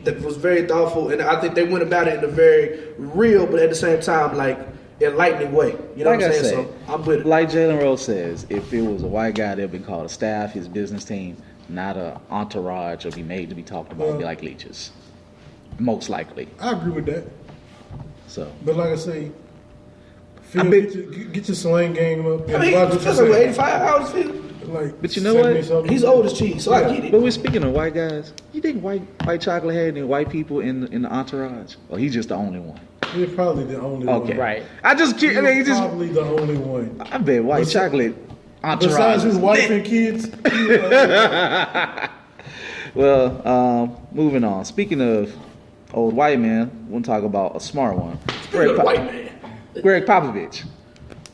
that was very thoughtful. And I think they went about it in a very real, but at the same time, like enlightening way. You know like what I'm saying? Say, so I'm with it. Like Jalen Rose says, if it was a white guy, they'd been called a staff, his business team, not an entourage, or be made to be talked about, be like leeches. Most likely. I agree with that. So, but like I say, get your slang game up. I mean, it's like 85 hours, Phil. Like, but you know what? He's old as cheese, so I get it. But we're speaking of white guys. You think white chocolate had any white people in the entourage, or he's just the only one? He's probably the only one. Okay, right. He's probably the only one. I bet white chocolate entourage. Besides his wife and kids. Well, moving on. Speaking of old white man, we'll talk about a smart one. White man. Greg Popovich.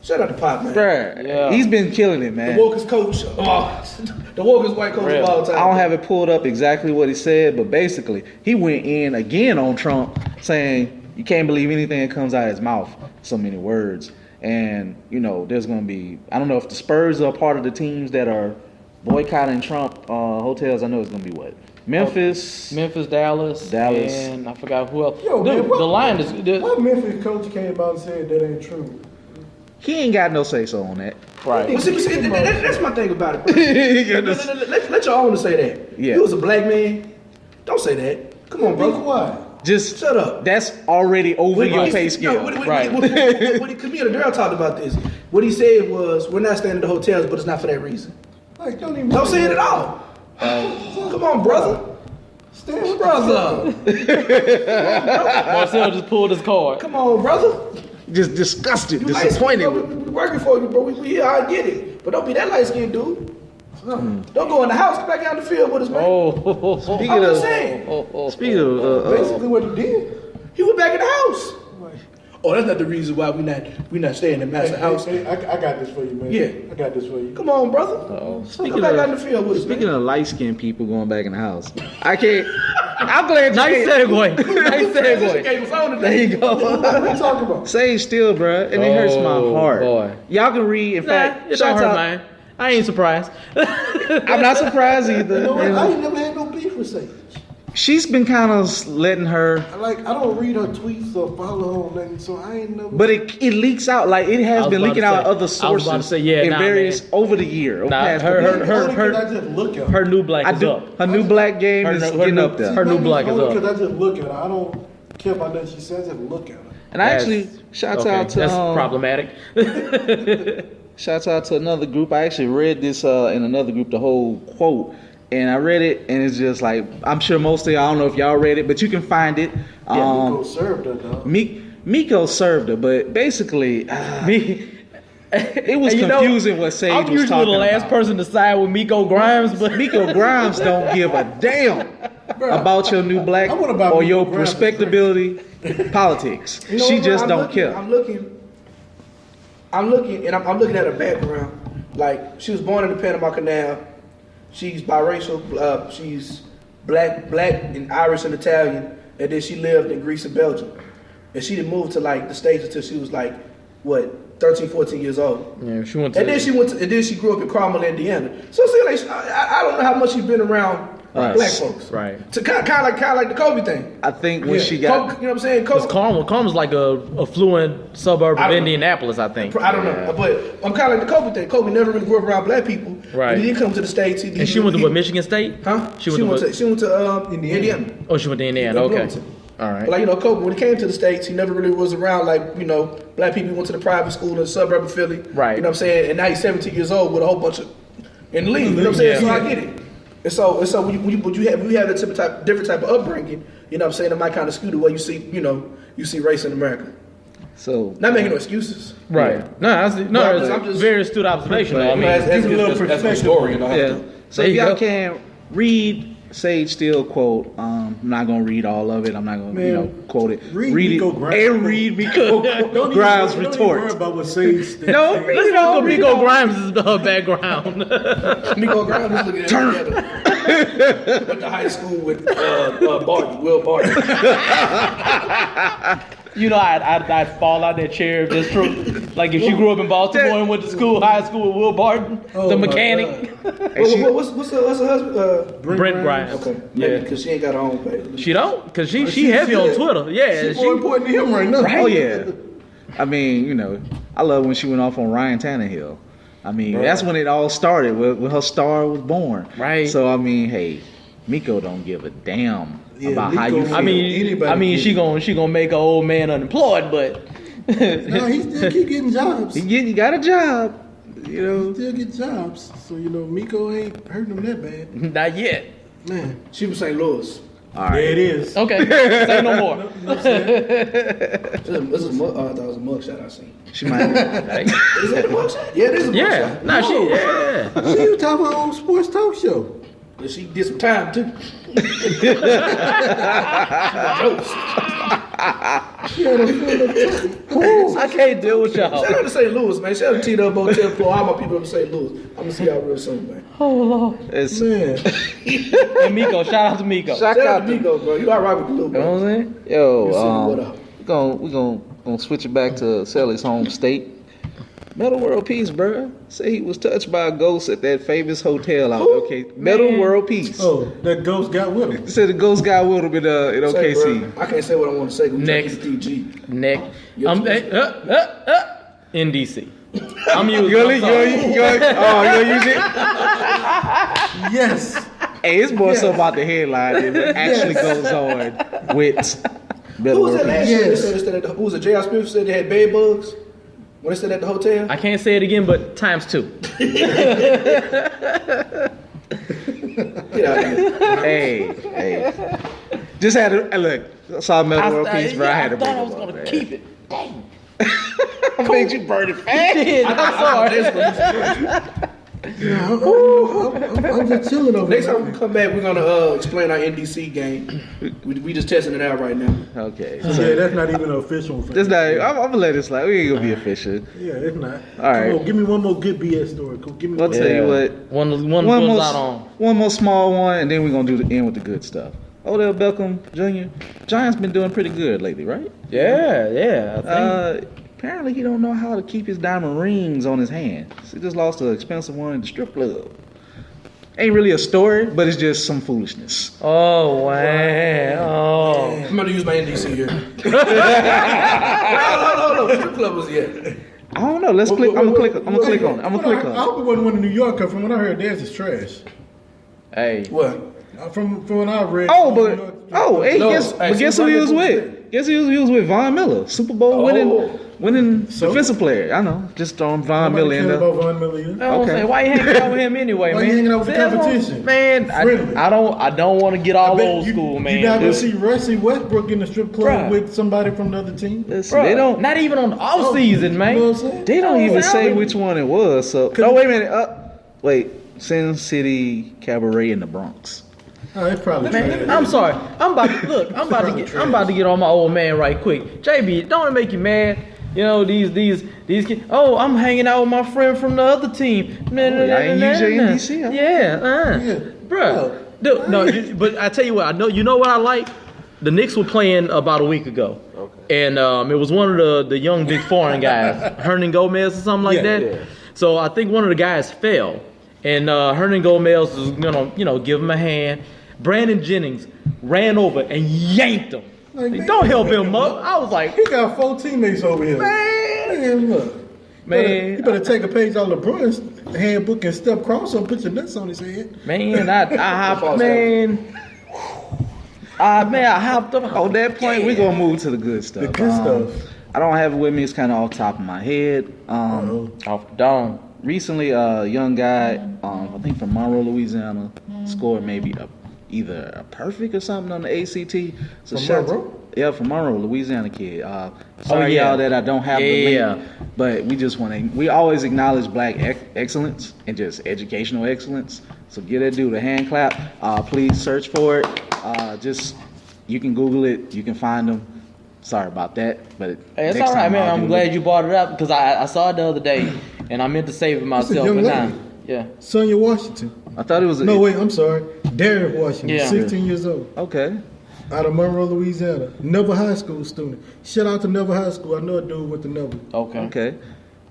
Shout out to Pop, man. Bruh, yeah. He's been killing it, man. The wokest coach. The wokest white coach of all time. I don't have it pulled up exactly what he said, but basically, he went in again on Trump saying you can't believe anything that comes out of his mouth. So many words. And, you know, there's going to be, I don't know if the Spurs are part of the teams that are boycotting Trump hotels. I know it's going to be what? Memphis, Dallas, and I forgot who else. Yo, man, the line is. What Memphis coach came out and said that ain't true? He ain't got no say so on that. Right. Well, see, that's my thing about it. Let your owner say that. Yeah. You was a black man. Don't say that. Come on, Be bro. quiet. Just shut up. That's already over your pay scale. Right. Because me and the girl talked about this. What he said was, we're not staying at the hotels, but it's not for that reason. Like, don't say it at all. Come on, brother. Stand with brother. Marcel just pulled his card. Come on, brother. Just disgusted, You disappointed. we working for you, bro. We here, I get it. But don't be that light skinned dude. Don't go in the house, come back out in the field with us, man. I'm just saying. Speaking of, basically what he did. He went back in the house. Oh, that's not the reason why we not staying in Master House. Hey, I got this for you, man. Yeah. I got this for you. Come on, brother. Uh-oh. Come back out in the field with us, Speaking of light skinned people going back in the house, I can't. I'm glad you nice segue. Nice segue. There you go. What are you talking about? Sage Steele, bro, and it hurts my heart. Boy. Y'all can read. In fact, it don't hurt mine. I ain't surprised. I'm not surprised either. You know what? I ain't never had no beef with Sage. She's been kind of letting her. Like, I don't read her tweets or follow her on nothing, so I ain't never. But it leaks out, like it has been leaking out other sources in various over the year. Her I just look at her. Her new black is up. Her new black game is getting up there. Her new black is up. Because I just look at her. I don't care about that she says. I just look at her. And I actually shouts out to that's problematic. Shouts out to another group. I actually read this in another group, the whole quote. And I read it, and it's just like, I'm sure most of y'all, I don't know if y'all read it, but you can find it. Miko served her, dog. Miko served her, but basically, it was confusing what Sage was talking about. I'm usually the last person to side with Miko Grimes, but Miko Grimes don't give a damn about your new black or your respectability politics. You know she what, just don't care. I'm looking at her background. Like, she was born in the Panama Canal. She's biracial. She's black and Irish and Italian. And then she lived in Greece and Belgium. And she didn't move to like the States until she was like, 13, 14 years old. Yeah, she went to. And then she grew up in Carmel, Indiana. So see, like, I don't know how much she's been around black folks. Right. To kind of like the Kobe thing. I think when she got, you know what I'm saying? Because Carmel's like a affluent suburb of Indianapolis, I think. I don't know, but I'm kind of like the Kobe thing. Kobe never really grew up around black people. Right. He did come to the States. And she went to Michigan State? Huh? She went to Indiana. Oh, she went to Indiana. Okay. All right. But like, Kobe, when he came to the States, he never really was around like, black people. He went to the private school in the suburb of Philly. Right. You know what I'm saying? And now he's 17 years old with a whole bunch of in the league. You know what I'm saying? So I get it. And so when you have a different type of upbringing, you know what I'm saying, it might kind of skew the way you see race in America. So not making no excuses. Right. Yeah. I'm just very astute observation. I mean, as a little professional. Yeah. So if y'all can read Sage Steele quote, I'm not gonna read all of it. I'm not gonna quote it. Read it and read Miko Grimes' retort. Don't worry about what Sage Steele. No, read it all. Miko Grimes is her background. Miko Grimes is looking at it together. Went to high school with Will Barton. I'd fall out that chair if that's true. Like if she grew up in Baltimore and went to high school with Will Barton, the mechanic. What's her husband? Brent Grimes. Okay. Yeah, because she ain't got her own page. She don't, because she heavy on Twitter. Yeah, she's more important to him right now. Right? Oh yeah. I mean, I love when she went off on Ryan Tannehill. I mean, that's when it all started. When her star was born. Right. So I mean, hey, Miko don't give a damn about how you feel. I mean, she gonna make an old man unemployed, but no, he still keep getting jobs. He got a job. He still get jobs. So Miko ain't hurting him that bad. Not yet. Man, she was St. Louis. All right. There it is. Okay. Say no more. I thought it was a mugshot I seen. She might. Is that a mugshot? Yeah, it is a mugshot. Nah, she was talking about her own sports talk show. But she did some time too. I can't deal with y'all. Shout out to St. Louis, man. Shout out to T-Dub Motel for all my people in St. Louis. I'm gonna see y'all real soon, man. Oh Lord. It's Man. And Miko, shout out to Miko. Shout out to Miko, bro. You all right with the little You know what I'm saying? Yo, we're gonna switch it back to Sally's home state. Metal World Peace, bro. Say he was touched by a ghost at that famous hotel out there. Okay, Metal World Peace. Oh, that ghost got with him. Said the ghost got with him in OKC. Bro, I can't say what I want to say. Next. DG. Next. NDC. I'm using You gonna use it? Yes. Hey, it's more so about the headline than what actually goes on with Metal Who was World that last Peace. year? Who was it? J.R. Smith said they had bed bugs when they stayed at the hotel? I can't say it again, but times 2. Hey. Just had to look. I saw Metal World Peace, bro. I had to bring I it was up, gonna man. keep it. Dang. I made you burn it fast. I'm just chilling over Next there. time we come back, we're gonna explain our NDC game. We just testing it out right now. Okay. Yeah, that's not even an official thing. This not. I'm gonna let it slide. We ain't gonna be official. Yeah, it's not. All right. Come on, give me one more good BS story. Give me I'll tell you what. One One goes more, out on. one more small one, and then we're gonna do the end with the good stuff. Odell Beckham Jr. Giants been doing pretty good lately, right? Yeah. I think. Apparently he don't know how to keep his diamond rings on his hand. So he just lost an expensive one in the strip club. Ain't really a story, but it's just some foolishness. Oh wow! Oh. I'm gonna use my NDC here. Hold on. What strip club was he at? I don't know. Let's click. I'm gonna click on it. I hope it wasn't one in New York, because from what I heard, theirs is trash. Hey. What? From what I read. Guess who he was with? Guess he was with Von Miller, Super Bowl winning defensive player. I know, just throwing Von Miller in there. About Von Miller, yeah. Okay. Why you hanging out with him anyway, Why man? you hanging out with the competition? Man, I don't want to get all old school, man. You not gonna see Russell Westbrook in the strip club Bruh. with somebody from the other team? Listen, Bruh, they don't. not even on the off season, man. You know what I'm saying? They don't even say Alvin. which one it was. So no, wait a minute. Sin City Cabaret in the Bronx. Oh, it's probably Man, trash. I'm sorry. I'm about to get on my old man right quick. JB, don't it make you mad? You know these kids. Oh, I'm hanging out with my friend from the other team. y'all ain't use your NBC, huh? Yeah, bruh. Dude, no, but I tell you what. You know what I like. The Knicks were playing about a week ago, and it was one of the young big foreign guys, Hernan Gomez or something like that. Yeah. So I think one of the guys fell, and Hernan Gomez was gonna give him a hand. Brandon Jennings ran over and yanked him. Like, Don't help him up. I was like, He got 4 teammates over here. Man, look. Man. You better take a page out of LeBron's handbook and step cross and put your nuts on his head. man, I hopped, man. I hopped up. On that point, we're gonna move to the good stuff. The good stuff. I don't have it with me. It's kind of off the top of my head. Off the dome. Recently, a young guy, I think from Monroe, Louisiana, scored maybe either a perfect or something on the ACT. So From Monroe? Yeah, from Monroe, Louisiana kid. Sorry, y'all, that I don't have the link, but we always acknowledge black excellence and just educational excellence. So give that dude a hand clap. Please search for it. You can Google it. You can find them. Sorry about that, but Hey, it's next all right, time man. I'll I'm do glad it. you brought it up because I saw it the other day and I meant to save it myself. young But lady. now, yeah. Sonia Washington. I thought it was No, wait, I'm sorry. Derek Washington, Yeah. 16 years old, Okay. out of Monroe, Louisiana. Neville High School student. Shout out to Neville High School. I know a dude went to Neville. Okay.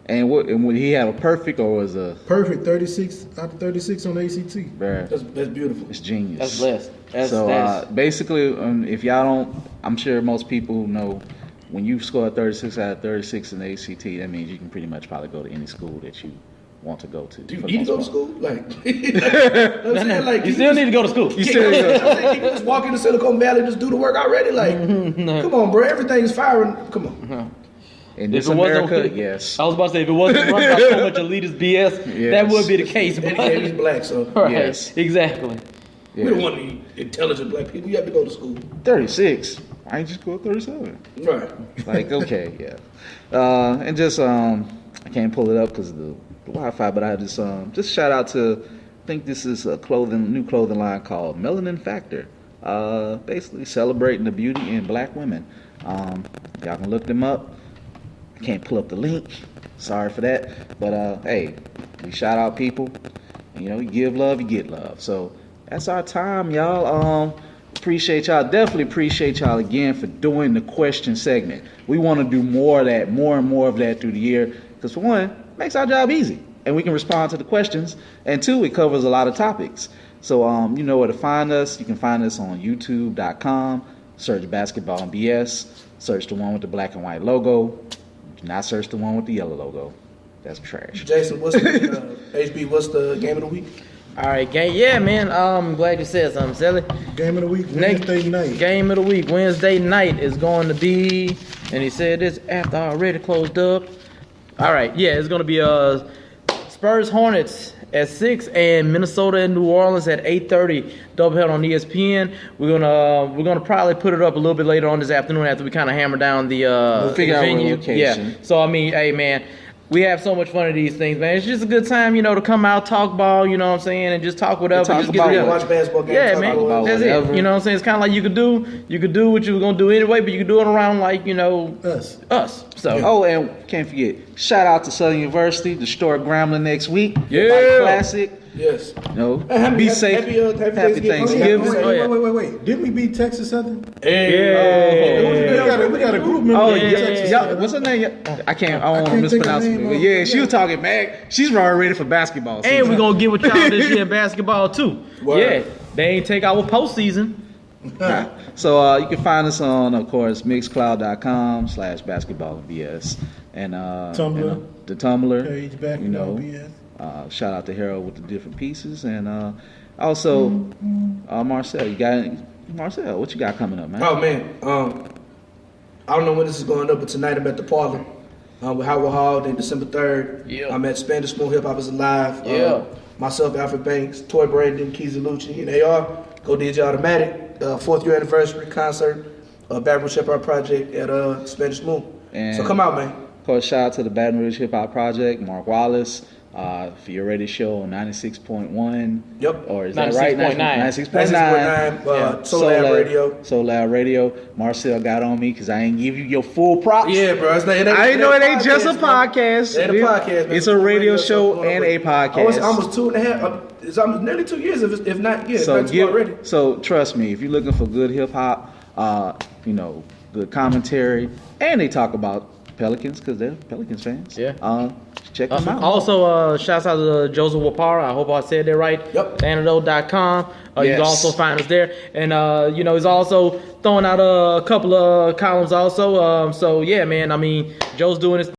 And would he have a perfect or was a Perfect, 36 out of 36 on ACT. bruh, That's beautiful. it's genius. That's blessed. That's Basically, if y'all don't, I'm sure most people know when you score 36 out of 36 in the ACT, that means you can pretty much probably go to any school that you want to go to. Do you for the need to most go to part. school? Like, you still need to go to school. You just walk into Silicon Valley and just do the work already? Like, come on, bro. Everything's firing. Come on. In this America, yes. I was about to say, if it wasn't run by so much elitist BS, that Yes. would be the case. And But, he's black, so right, Yes. exactly. we don't want any intelligent black people. You have to go to school. 36. I ain't just go 37. Right. Like, okay, yeah. And just, I can't pull it up because of the Wi-Fi, but I just shout out to, I think this is a new clothing line called Melanin Factor. Basically celebrating the beauty in black women. Y'all can look them up. I can't pull up the link. Sorry for that. But, hey, we shout out people. And, you give love, you get love. So that's our time, y'all. Appreciate y'all. Definitely appreciate y'all again for doing the question segment. We want to do more of that, more and more of that through the year. Because for one, it makes our job easy. And we can respond to the questions. And two, it covers a lot of topics. So you know where to find us. You can find us on youtube.com. Search BasketballandBS. Search the one with the black and white logo. Do not search the one with the yellow logo. That's trash. Jason, what's the HB? What's the game of the week? All right, game. Yeah, man. I'm glad you said something, Sally. Game of the week, Wednesday night. Game of the week, Wednesday night is going to be, and he said this after I already closed up. All right, yeah, it's going to be Spurs Hornets at 6 and Minnesota and New Orleans at 8:30. Doubleheader on ESPN. We're gonna probably put it up a little bit later on this afternoon after we kind of hammer down the figure out the venue. location. Yeah. So I mean, hey man. We have so much fun at these things, man. It's just a good time, to come out, talk ball, you know what I'm saying, and just talk whatever. Talk just about together. Watch basketball games. Yeah, talk man. about That's whatever. it. You know what I'm saying? It's kind of like you could do what you were gonna do anyway, but you could do it around like Us. So Oh, and can't forget, shout out to Southern University, the Historic Grambling next week. Yeah. Fight Classic. Yes. You know, Happy- be happy- safe. happy Happy Thanksgiving. Thanksgiving. Oh, yeah. Wait. Didn't we beat Texas Southern? Hey. We got a group member. Oh that beat yeah, Texas yeah. Southern. What's her name? I don't want to can't mispronounce think it. of her But name. yeah, she was talking mad. She's already ready for basketball season. And we're gonna get with y'all this year in basketball too. Word. Yeah, they ain't take our postseason. So you can find us on, of course, mixcloud.com/basketballandBS and Tumblr. you know, the Tumblr Page back you know. BS. Shout out to Harold with the different pieces, and also Marcel. Marcel, what you got coming up, man? Oh man, I don't know when this is going up, but tonight I'm at the Parlor with Howard Hall. Then December 3rd, Yeah. I'm at Spanish Spoon Hip Hop is Alive. Yeah. Myself, Alfred Banks, Toy Brandon, Keezy Lucci, and AR. Go DJ Automatic, 4th year anniversary concert, Baton Rouge Hip Hop Project at Spanish Spoon. And- So come out, man. Of course, shout out to the Baton Rouge Hip Hop Project, Mark Wallace. For your radio show on 96.1. Yep. Or is that right? 96.9. 96.9. 96.9, Soul Lab Radio. Soul Lab Radio. Marcel got on me because I ain't give you your full props. Yeah, bro. It's not, I didn't know it ain't just a podcast. It ain't a podcast, man. It's a radio show and a podcast. It's almost 2.5. It's almost nearly 2 years, if not, yeah, So not two already. So trust me, if you're looking for good hip hop, good commentary, and they talk about Pelicans because they're Pelicans fans. Yeah. Check them out. Also, shouts out to Joseph Wapara. I hope I said that right. Yep. Antidote.com. You Yes. can also find us there. And, he's also throwing out a couple of columns also. So, yeah, man, I mean, Joe's doing his